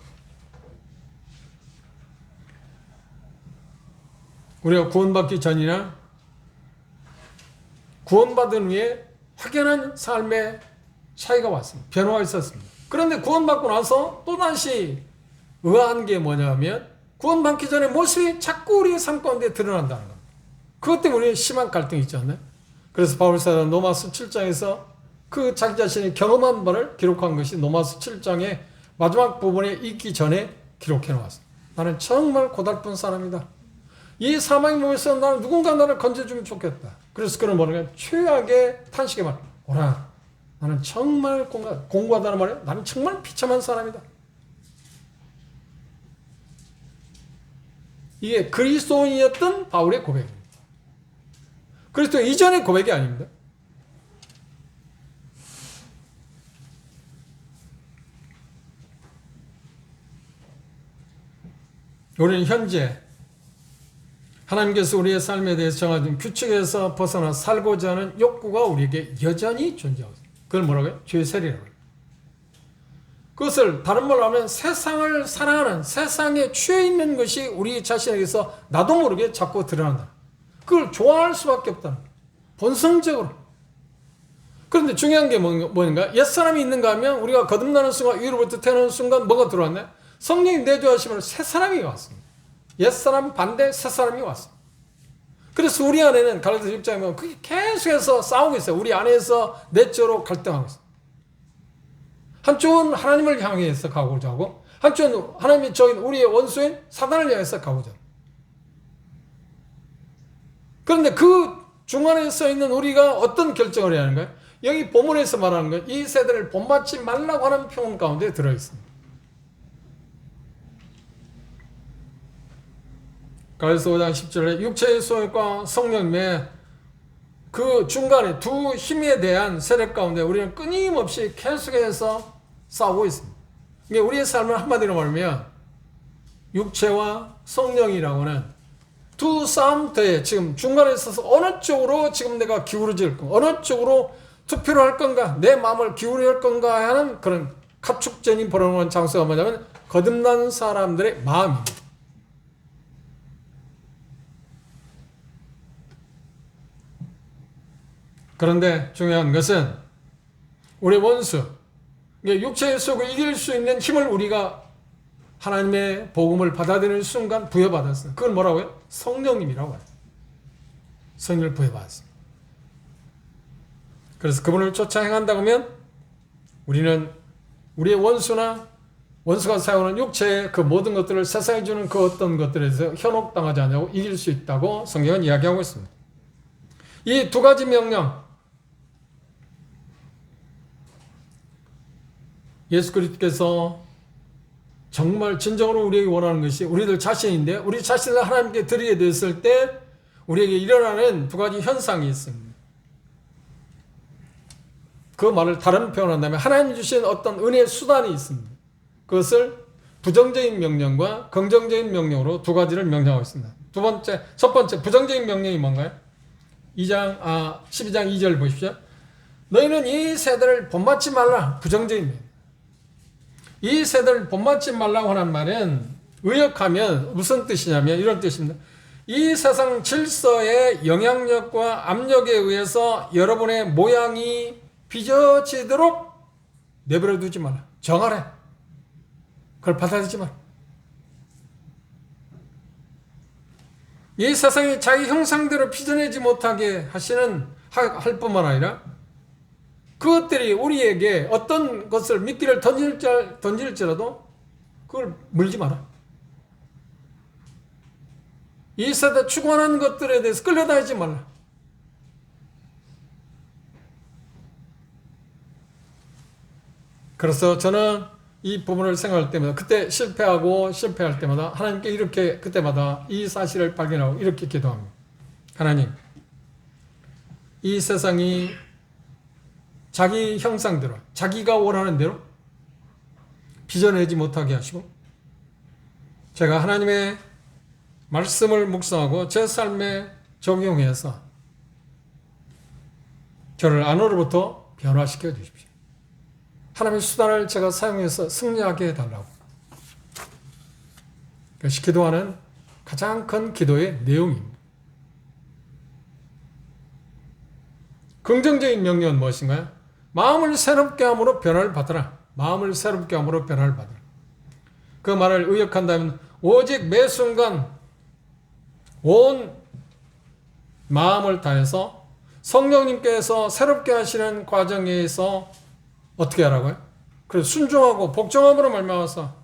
[SPEAKER 1] 우리가 구원받기 전이나 구원받은 후에 확연한 삶의 차이가 왔습니다. 변화가 있었습니다. 그런데 구원받고 나서 또다시 의아한 게 뭐냐면 구원받기 전에 모습이 자꾸 우리의 삶 가운데 드러난다는 겁니다. 그것 때문에 우리는 심한 갈등이 있지 않나요? 그래서 바울사는 로마서 7장에서 그 자기 자신이 경험한 바를 기록한 것이 로마서 7장의 마지막 부분에 있기 전에 기록해 놓았습니다. 나는 정말 고달픈 사람이다. 이 사망의 몸에서 나는 누군가 나를 건져주면 좋겠다. 그래서 그는 뭐냐면 최악의 탄식의 말. 오라. 나는 정말 공고하다는 말이에요. 나는 정말 비참한 사람이다. 이게 그리스도인이었던 바울의 고백입니다. 그리스도 이전의 고백이 아닙니다. 우리는 현재 하나님께서 우리의 삶에 대해서 정하신 규칙에서 벗어나 살고자 하는 욕구가 우리에게 여전히 존재하고 있습니다. 그걸 뭐라고 해요? 죄의 세력이라고 해요. 그것을 다른 말로 하면 세상을 사랑하는 세상에 취해 있는 것이 우리 자신에게서 나도 모르게 자꾸 드러난다. 그걸 좋아할 수밖에 없다. 본성적으로. 그런데 중요한 게 뭔가? 옛사람이 있는가 하면 우리가 거듭나는 순간 위로부터 태어나는 순간 뭐가 들어왔나요? 성령이 내주하심으로 새사람이 왔습니다. 옛사람 반대 새사람이 왔습니다. 그래서 우리 안에는 갈라디아서 6장에 보면 그게 계속해서 싸우고 있어요. 우리 안에서 내적으로 갈등하고 있어요. 한쪽은 하나님을 향해서 가고자 하고 한쪽은 하나님이 저기 우리의 원수인 사단을 향해서 가고자 합니다. 그런데 그 중간에 서 있는 우리가 어떤 결정을 해야 하는가요? 여기 본문에서 말하는 건 이 세대를 본받지 말라고 하는 표현 가운데 들어있습니다. 갈라디아서 5장 10절에 육체의 소욕과 성령의 그 중간에 두 힘에 대한 세력 가운데 우리는 끊임없이 계속해서 싸우고 있습니다. 이게 우리의 삶을 한마디로 말하면 육체와 성령이라고는 두 싸움터에 지금 중간에 있어서 어느 쪽으로 지금 내가 기울어질 건가, 어느 쪽으로 투표를 할 건가, 내 마음을 기울일 건가 하는 그런 가축전이 벌어오는 장소가 뭐냐면 거듭난 사람들의 마음입니다. 그런데 중요한 것은 우리 원수, 육체의 속을 이길 수 있는 힘을 우리가 하나님의 복음을 받아들이는 순간 부여받았어요. 그건 뭐라고요? 성령님이라고 해요. 성령을 부여받았어요. 그래서 그분을 쫓아 행한다고 하면 우리는 우리의 원수가 사용하는 육체의 그 모든 것들을 세상에 주는 그 어떤 것들에서 현혹당하지 않냐고 이길 수 있다고 성경은 이야기하고 있습니다. 이 두 가지 명령, 예수 그리스도께서 정말 진정으로 우리에게 원하는 것이 우리들 자신인데, 우리 자신을 하나님께 드리게 됐을 때 우리에게 일어나는 두 가지 현상이 있습니다. 그 말을 다른 표현한다면 하나님 주신 어떤 은혜의 수단이 있습니다. 그것을 부정적인 명령과 긍정적인 명령으로 두 가지를 명령하고 있습니다. 첫 번째 부정적인 명령이 뭔가요? 12장 2절 보십시오. 너희는 이 세대를 본받지 말라. 부정적인 명령. 이 세대를 본받지 말라고 하는 말은 의역하면 무슨 뜻이냐면 이런 뜻입니다. 이 세상 질서의 영향력과 압력에 의해서 여러분의 모양이 빚어지도록 내버려 두지 마라. 정하래. 그걸 받아들이지 마라. 이 세상이 자기 형상대로 빚어내지 못하게 할 뿐만 아니라 그것들이 우리에게 어떤 것을 미끼를 던질지라도 그걸 물지 마라. 이 세대 추구하는 것들에 대해서 끌려다니지 말라. 그래서 저는 이 부분을 생각할 때마다 그때 실패할 때마다 하나님께 이렇게 그때마다 이 사실을 발견하고 이렇게 기도합니다. 하나님, 이 세상이 자기 형상대로 자기가 원하는 대로 빚어내지 못하게 하시고 제가 하나님의 말씀을 묵상하고 제 삶에 적용해서 저를 안으로부터 변화시켜 주십시오. 하나님의 수단을 제가 사용해서 승리하게 해달라고. 그것이 기도하는 가장 큰 기도의 내용입니다. 긍정적인 명령은 무엇인가요? 마음을 새롭게 함으로 변화를 받으라. 마음을 새롭게 함으로 변화를 받으라. 그 말을 의역한다면 오직 매 순간 온 마음을 다해서 성령님께서 새롭게 하시는 과정에서 어떻게 하라고요? 그래서 순종하고 복종함으로 말미암아서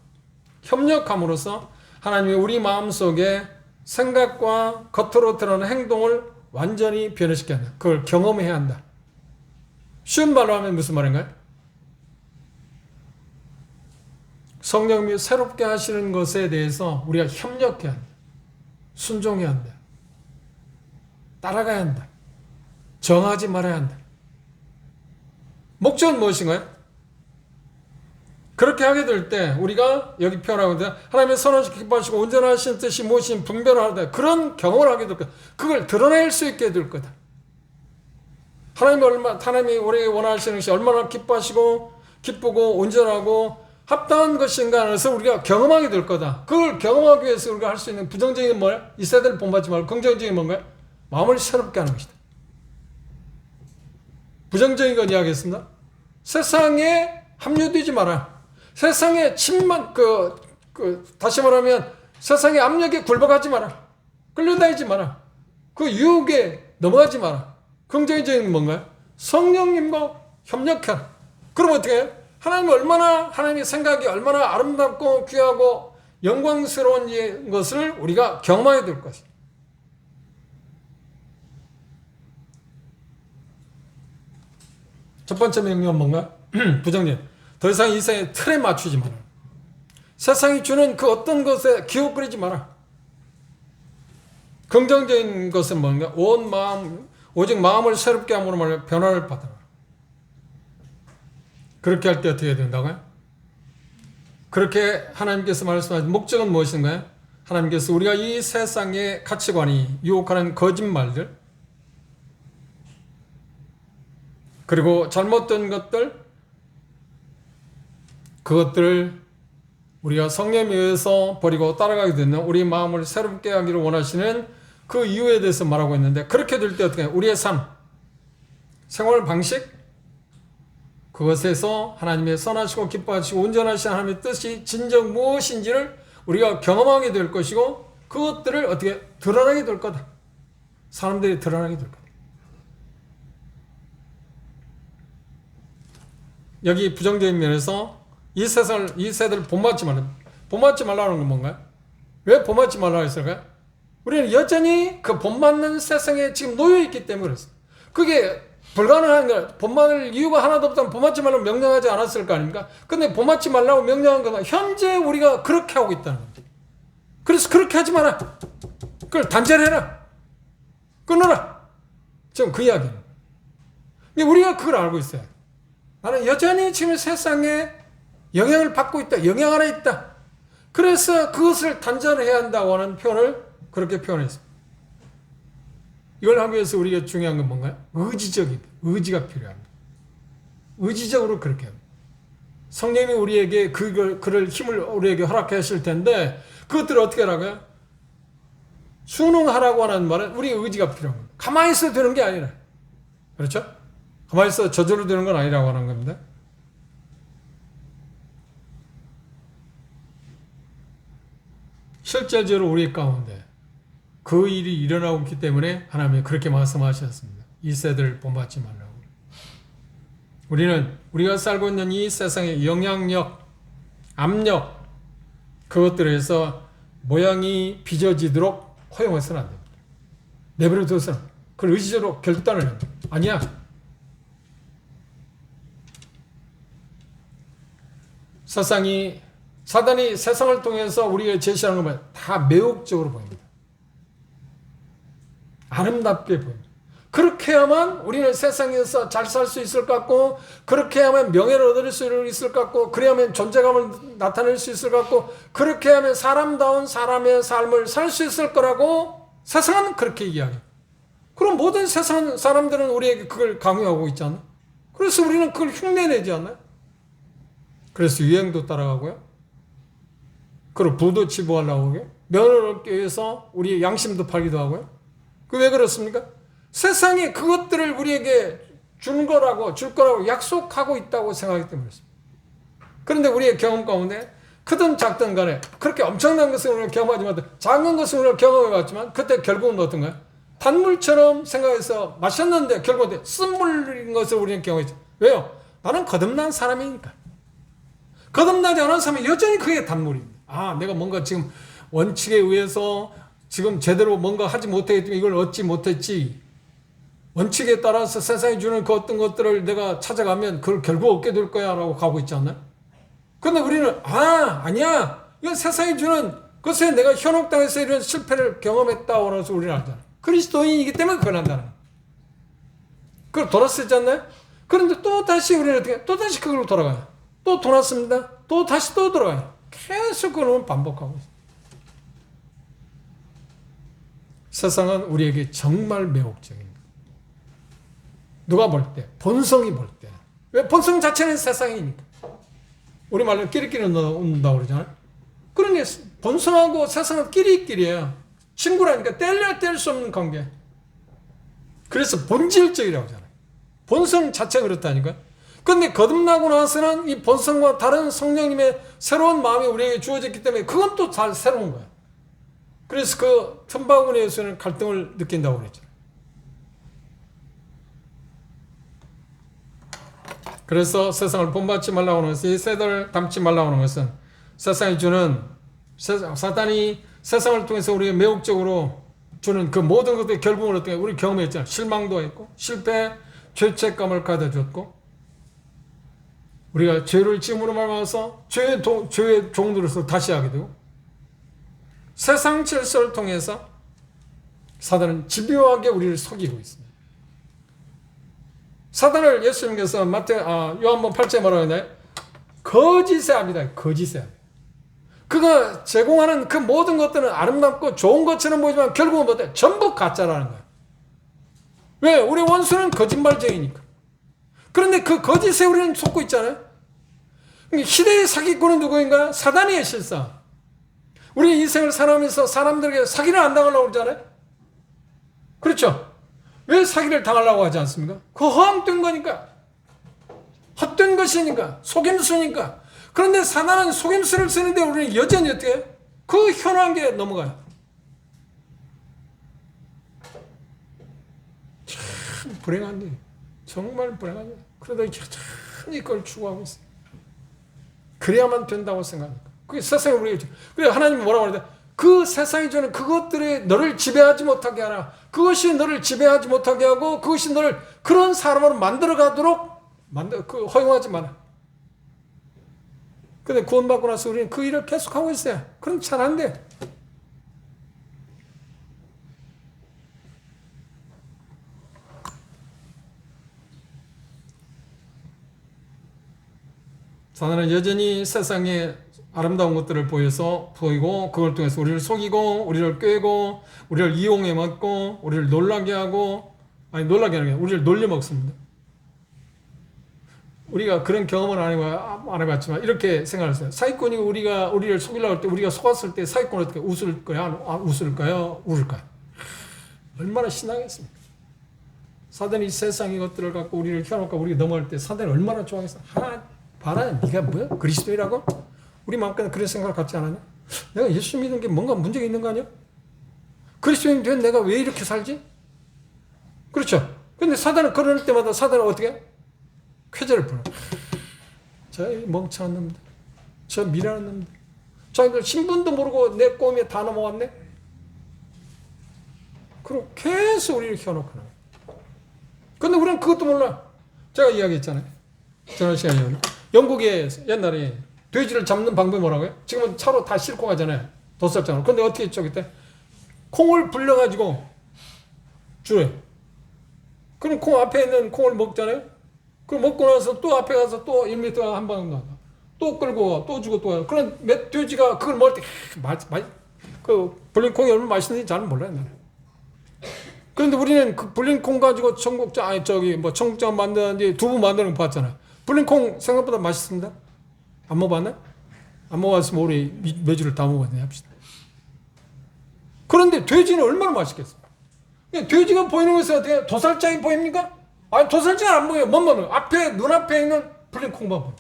[SPEAKER 1] 협력함으로써 하나님이 우리 마음속에 생각과 겉으로 드러나는 행동을 완전히 변화시켜야 한다. 그걸 경험해야 한다. 쉬운 말로 하면 무슨 말인가요? 성령님이 새롭게 하시는 것에 대해서 우리가 협력해야 한다. 순종해야 한다. 따라가야 한다. 정하지 말아야 한다. 목적은 무엇인가요? 그렇게 하게 될 때 우리가 여기 표현하고 있는데 하나님의 선하시고 기뻐하시고 온전하신 뜻이 무엇인 분별을 하다. 그런 경험을 하게 될 거다. 그걸 드러낼 수 있게 될 거다. 하나님이 우리에게 원하시는 것이 얼마나 기뻐하시고 기쁘고 온전하고 합당한 것인가 해서 우리가 경험하게 될 거다. 그걸 경험하기 위해서 우리가 할 수 있는 부정적인 뭐야? 이 세대를 본받지 말고 긍정적인 뭔가요? 마음을 새롭게 하는 것이다. 부정적인 건 이야기했습니다. 세상에 합류되지 마라. 세상에 다시 말하면 세상의 압력에 굴복하지 마라. 끌려다니지 마라. 그 유혹에 넘어가지 마라. 긍정적인 뭔가요? 성령님과 협력하라. 그럼 어떻게 해요? 하나님의 생각이 얼마나 아름답고 귀하고 영광스러운 것을 우리가 경험하게 될 것이다. 첫 번째 명령은 뭔가? 부정적. 더 이상 이 세상의 틀에 맞추지 마라. 세상이 주는 그 어떤 것에 기웃거리지 마라. 긍정적인 것은 뭔가? 온 마음, 오직 마음을 새롭게 함으로 말하여 변화를 받아라. 그렇게 할 때 어떻게 된다고요? 그렇게 하나님께서 말씀하신 목적은 무엇인가요? 하나님께서 우리가 이 세상의 가치관이 유혹하는 거짓말들, 그리고 잘못된 것들, 그것들을 우리가 성령에 의해서 버리고 따라가게 되는 우리 마음을 새롭게 하기를 원하시는 그 이유에 대해서 말하고 있는데, 그렇게 될 때 어떻게 해요? 우리의 삶, 생활 방식, 그것에서 하나님의 선하시고 기뻐하시고 온전하신 하나님의 뜻이 진정 무엇인지를 우리가 경험하게 될 것이고, 그것들을 어떻게 드러나게 될 거다. 사람들이 드러나게 될 거다. 여기 부정적인 면에서 이 세대를 본받지 말라. 본받지 말라는 건 뭔가요? 왜 본받지 말라고 했을까요? 우리는 여전히 그 본받는 세상에 지금 놓여있기 때문에 그랬어요. 그게 불가능한 거야. 본받을 이유가 하나도 없다면 본받지 말라고 명령하지 않았을 거 아닙니까? 근데 본받지 말라고 명령한 건 현재 우리가 그렇게 하고 있다는 거죠. 그래서 그렇게 하지 마라. 그걸 단절해라. 끊어라. 지금 그 이야기는. 우리가 그걸 알고 있어요. 나는 여전히 지금 세상에 영향을 받고 있다. 영향 안에 있다. 그래서 그것을 단절해야 한다고 하는 표현을 그렇게 표현했습니다. 이걸 하기 위해서 우리가 중요한 건 뭔가요? 의지가 필요합니다. 의지적으로 그렇게 합니다. 성령이 우리에게 그럴 힘을 우리에게 허락해 하실 텐데, 그것들을 어떻게 하라고요? 순응하라고 하는 말은 우리의 의지가 필요합니다. 가만히 있어도 되는 게 아니라. 그렇죠? 가만히 있어 저절로 되는 건 아니라고 하는 겁니다. 실제적으로 우리 가운데 그 일이 일어나고 있기 때문에 하나님이 그렇게 말씀하셨습니다. 이 세대를 본받지 말라고. 우리가 살고 있는 이 세상의 영향력, 압력, 그것들에서 모양이 빚어지도록 허용해서는 안 됩니다. 내버려둬서는 그걸 의지적으로 결단을 해야 됩니다. 아니야. 사단이 세상을 통해서 우리에게 제시하는 것만 다 매혹적으로 보입니다. 아름답게 보입니다. 그렇게 해야만 우리는 세상에서 잘 살 수 있을 것 같고, 그렇게 해야만 명예를 얻을 수 있을 것 같고, 그래야만 존재감을 나타낼 수 있을 것 같고, 그렇게 하면 사람다운 사람의 삶을 살 수 있을 거라고 세상은 그렇게 이야기해요. 그럼 모든 세상 사람들은 우리에게 그걸 강요하고 있잖아요. 그래서 우리는 그걸 흉내내지 않나요? 그래서 유행도 따라가고요. 그리고 부도 치부하려고 하고요. 면을 얻기 위해서 우리의 양심도 팔기도 하고요. 그 왜 그렇습니까? 세상이 그것들을 우리에게 줄 거라고 약속하고 있다고 생각하기 때문에 그렇습니다. 그런데 우리의 경험 가운데 크든 작든 간에 그렇게 엄청난 것을 우리가 경험하지만, 작은 것을 우리가 경험해봤지만, 그때 결국은 어떤가요? 단물처럼 생각해서 마셨는데 결국은 쓴물인 것을 우리는 경험했죠. 왜요? 나는 거듭난 사람이니까. 거듭나지 않은 사람은 여전히 그게 단물입니다. 내가 뭔가 지금 원칙에 의해서 지금 제대로 뭔가 하지 못했기 때문에 이걸 얻지 못했지. 원칙에 따라서 세상이 주는 그 어떤 것들을 내가 찾아가면 그걸 결국 얻게 될 거야 라고 가고 있지 않나요? 그런데 우리는 아니야. 이건 세상이 주는 것에 내가 현혹당해서 이런 실패를 경험했다고 해서 우리는 알잖아요. 그리스도인이기 때문에 그걸 한다는 거예요. 그걸 돌아쓰지 않나요? 그런데 또 다시 우리는 어떻게 또 다시 그걸로 돌아가요. 또 돌았습니다. 또 다시 또 돌아가요. 계속 그걸 반복하고 있어요. 세상은 우리에게 정말 매혹적입니다. 누가 볼 때, 본성이 볼 때. 왜? 본성 자체는 세상이니까. 우리말로 끼리끼리 운다고 그러잖아요. 그런 게 본성하고 세상은 끼리끼리예요. 친구라니까 뗄 수 없는 관계. 그래서 본질적이라고 하잖아요. 본성 자체가 그렇다니까요. 그런데 거듭나고 나서는 이 본성과 다른 성령님의 새로운 마음이 우리에게 주어졌기 때문에 그건 또 잘 새로운 거예요. 그래서 그 틈바구니에서는 갈등을 느낀다고 그랬죠. 그래서 세상을 본받지 말라고 하는 것은, 이 세대를 닮지 말라고 하는 것은 세상이 주는, 사단이 세상을 통해서 우리가 매혹적으로 주는 그 모든 것들의 결국은 어떻게 우리 경험했잖아요. 실망도 했고, 실패, 죄책감을 가져줬고, 우리가 죄를 지음으로 말미암아서 죄의 종들로서 다시 하게 되고, 세상 질서를 통해서 사단은 집요하게 우리를 속이고 있습니다. 사단을 예수님께서 요한복음 8장에 뭐라고 했나요? 거짓의 압니다. 거짓의 압. 그가 제공하는 그 모든 것들은 아름답고 좋은 것처럼 보이지만 결국은 뭐다? 전부 가짜라는 거예요. 왜? 우리 원수는 거짓말쟁이니까. 그런데 그 거짓에 우리는 속고 있잖아요. 시대의 사기꾼은 누구인가? 사단이에요, 실상. 우리 인생을 살아가면서 사람들에게 사기를 안 당하려고 그러잖아요. 그렇죠? 왜 사기를 당하려고 하지 않습니까? 그 허황된 거니까. 헛된 것이니까. 속임수니까. 그런데 사단은 속임수를 쓰는데 우리는 여전히 어떻게 해요? 그 현황 게 넘어가요. 참 불행한데. 정말 불행하죠. 그러다 여전히 그걸 추구하고 있어요. 그래야만 된다고 생각합니다. 그게 세상에 우리가. 그래 하나님이 뭐라고 하는데 그 세상이 주는 그것들이 너를 지배하지 못하게 하라. 그것이 너를 지배하지 못하게 하고 그것이 너를 그런 사람으로 만들어가도록 허용하지 마라. 근데 구원받고 나서 우리는 그 일을 계속하고 있어요. 그럼 잘 안 돼. 사단은 여전히 세상에 아름다운 것들을 보이고 그걸 통해서 우리를 속이고 우리를 꿰고 우리를 이용해 먹고 우리를 놀라게 하고 놀라게 하는 게 아니라 우리를 놀려 먹습니다. 우리가 그런 경험은 안 해봤지만 이렇게 생각했어요. 사기꾼이 우리를 속이려고 할 때 우리가 속았을 때 사기꾼은 어떻게 웃을 거야? 웃을까요? 울을까요? 얼마나 신나겠습니까? 사단이 세상의 것들을 갖고 우리를 켜놓고 우리가 넘어갈 때 사단이 얼마나 좋아하겠어? 봐라, 네가 뭐야? 그리스도이라고? 우리 마음속에 그런 생각을 갖지 않았냐? 내가 예수 믿는 게 뭔가 문제가 있는 거 아니야? 그리스도인 된 내가 왜 이렇게 살지? 그렇죠? 근데 사단은 그럴 때마다 사단은 어떻게 해? 쾌재를 부려. 저 멍청한 놈들. 저 미련한 놈들. 자기들 신분도 모르고 내 꼬미에 다 넘어왔네? 그리고 계속 우리를 켜놓고 나요. 근데 우리는 그것도 몰라. 제가 이야기했잖아요. 지난 시간에. 영국에 옛날에 돼지를 잡는 방법이 뭐라고요? 지금은 차로 다 싣고 가잖아요. 도살장으로. 근데 어떻게 했죠, 그때? 콩을 불려가지고 주래. 그럼 콩 앞에 있는 콩을 먹잖아요? 그럼 먹고 나서 또 앞에 가서 또 1m 한 방 나가. 또 끌고 와, 또 주고 또 와요. 그럼 돼지가 그걸 먹을 때, 불린 콩이 얼마나 맛있는지 잘 몰라요, 나는. 그런데 우리는 그 불린 콩 가지고 청국장 만드는데 두부 만드는 거 봤잖아요. 불린 콩 생각보다 맛있습니다. 안 먹어봤나? 안 먹어봤으면 우리 매주를 다 먹었네 합시다. 그런데 돼지는 얼마나 맛있겠어? 돼지가 보이는 것은 어떻게 도살장이 보입니까? 아니 도살장은 안 보여요. 뭐는 눈앞에 있는 불린 콩만 보여.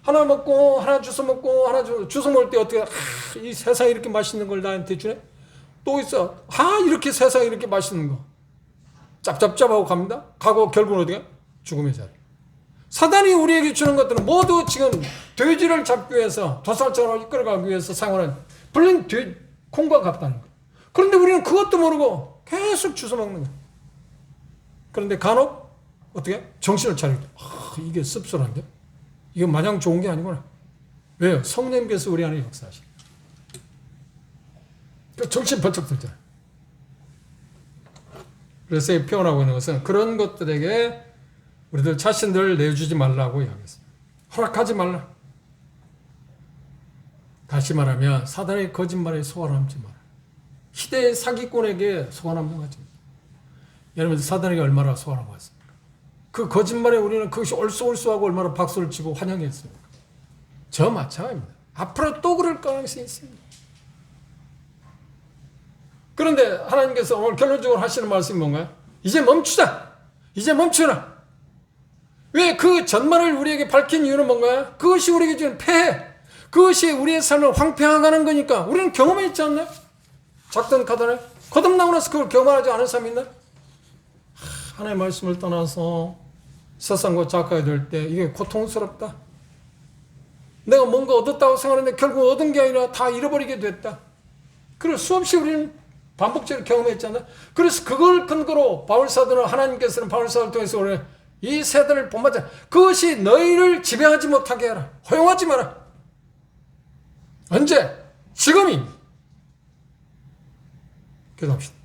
[SPEAKER 1] 하나 먹고 하나 주워 먹고 하나 주워 먹을 때 어떻게 이 세상에 이렇게 맛있는 걸 나한테 주네? 또 있어. 이렇게 세상에 이렇게 맛있는 거. 짭짭짭하고 갑니다. 가고 결국은 어디가? 죽음의 자리. 사단이 우리에게 주는 것들은 모두 지금 돼지를 잡기 위해서 도살장으로 이끌어가기 위해서 사용하는 불린 콩과 같다는 거예요. 그런데 우리는 그것도 모르고 계속 주워 먹는 거예요. 그런데 간혹 어떻게? 정신을 차리고 이게 씁쓸한데? 이거 마냥 좋은 게 아니구나. 왜요? 성령께서 우리 안에 역사하시고 정신 번쩍 들잖아요. 그래서 표현하고 있는 것은 그런 것들에게 우리들 자신들을 내주지 말라고 이야기했습니다. 허락하지 말라. 다시 말하면 사단의 거짓말에 소환하지 마라. 시대의 사기꾼에게 소환하지 마라. 여러분 사단에게 얼마나 소환하고 왔습니까? 그 거짓말에 우리는 그것이 얼쏘얼쏘하고 얼마나 박수를 치고 환영했습니까? 저 마찬가지입니다. 앞으로 또 그럴 가능성이 있습니다. 그런데 하나님께서 오늘 결론적으로 하시는 말씀이 뭔가요? 이제 멈추자. 이제 멈추라. 왜 그 전말을 우리에게 밝힌 이유는 뭔가요? 그것이 우리에게 주는 폐해. 그것이 우리의 삶을 황폐화하는 거니까. 우리는 경험했지 않나요? 작던 가던에 거듭나고 나서 그걸 경험하지 않은 사람이 있나요? 하나님의 말씀을 떠나서 세상과 작가야 될 때 이게 고통스럽다. 내가 뭔가 얻었다고 생각하는데 결국 얻은 게 아니라 다 잃어버리게 됐다. 그걸 수없이 우리는 반복적으로 경험했잖아요. 그래서 그걸 근거로 바울사도는 하나님께서는 바울사도를 통해서 오늘 이 세대를 본받자. 그것이 너희를 지배하지 못하게 하라. 허용하지 마라. 언제? 지금이. 기도합시다.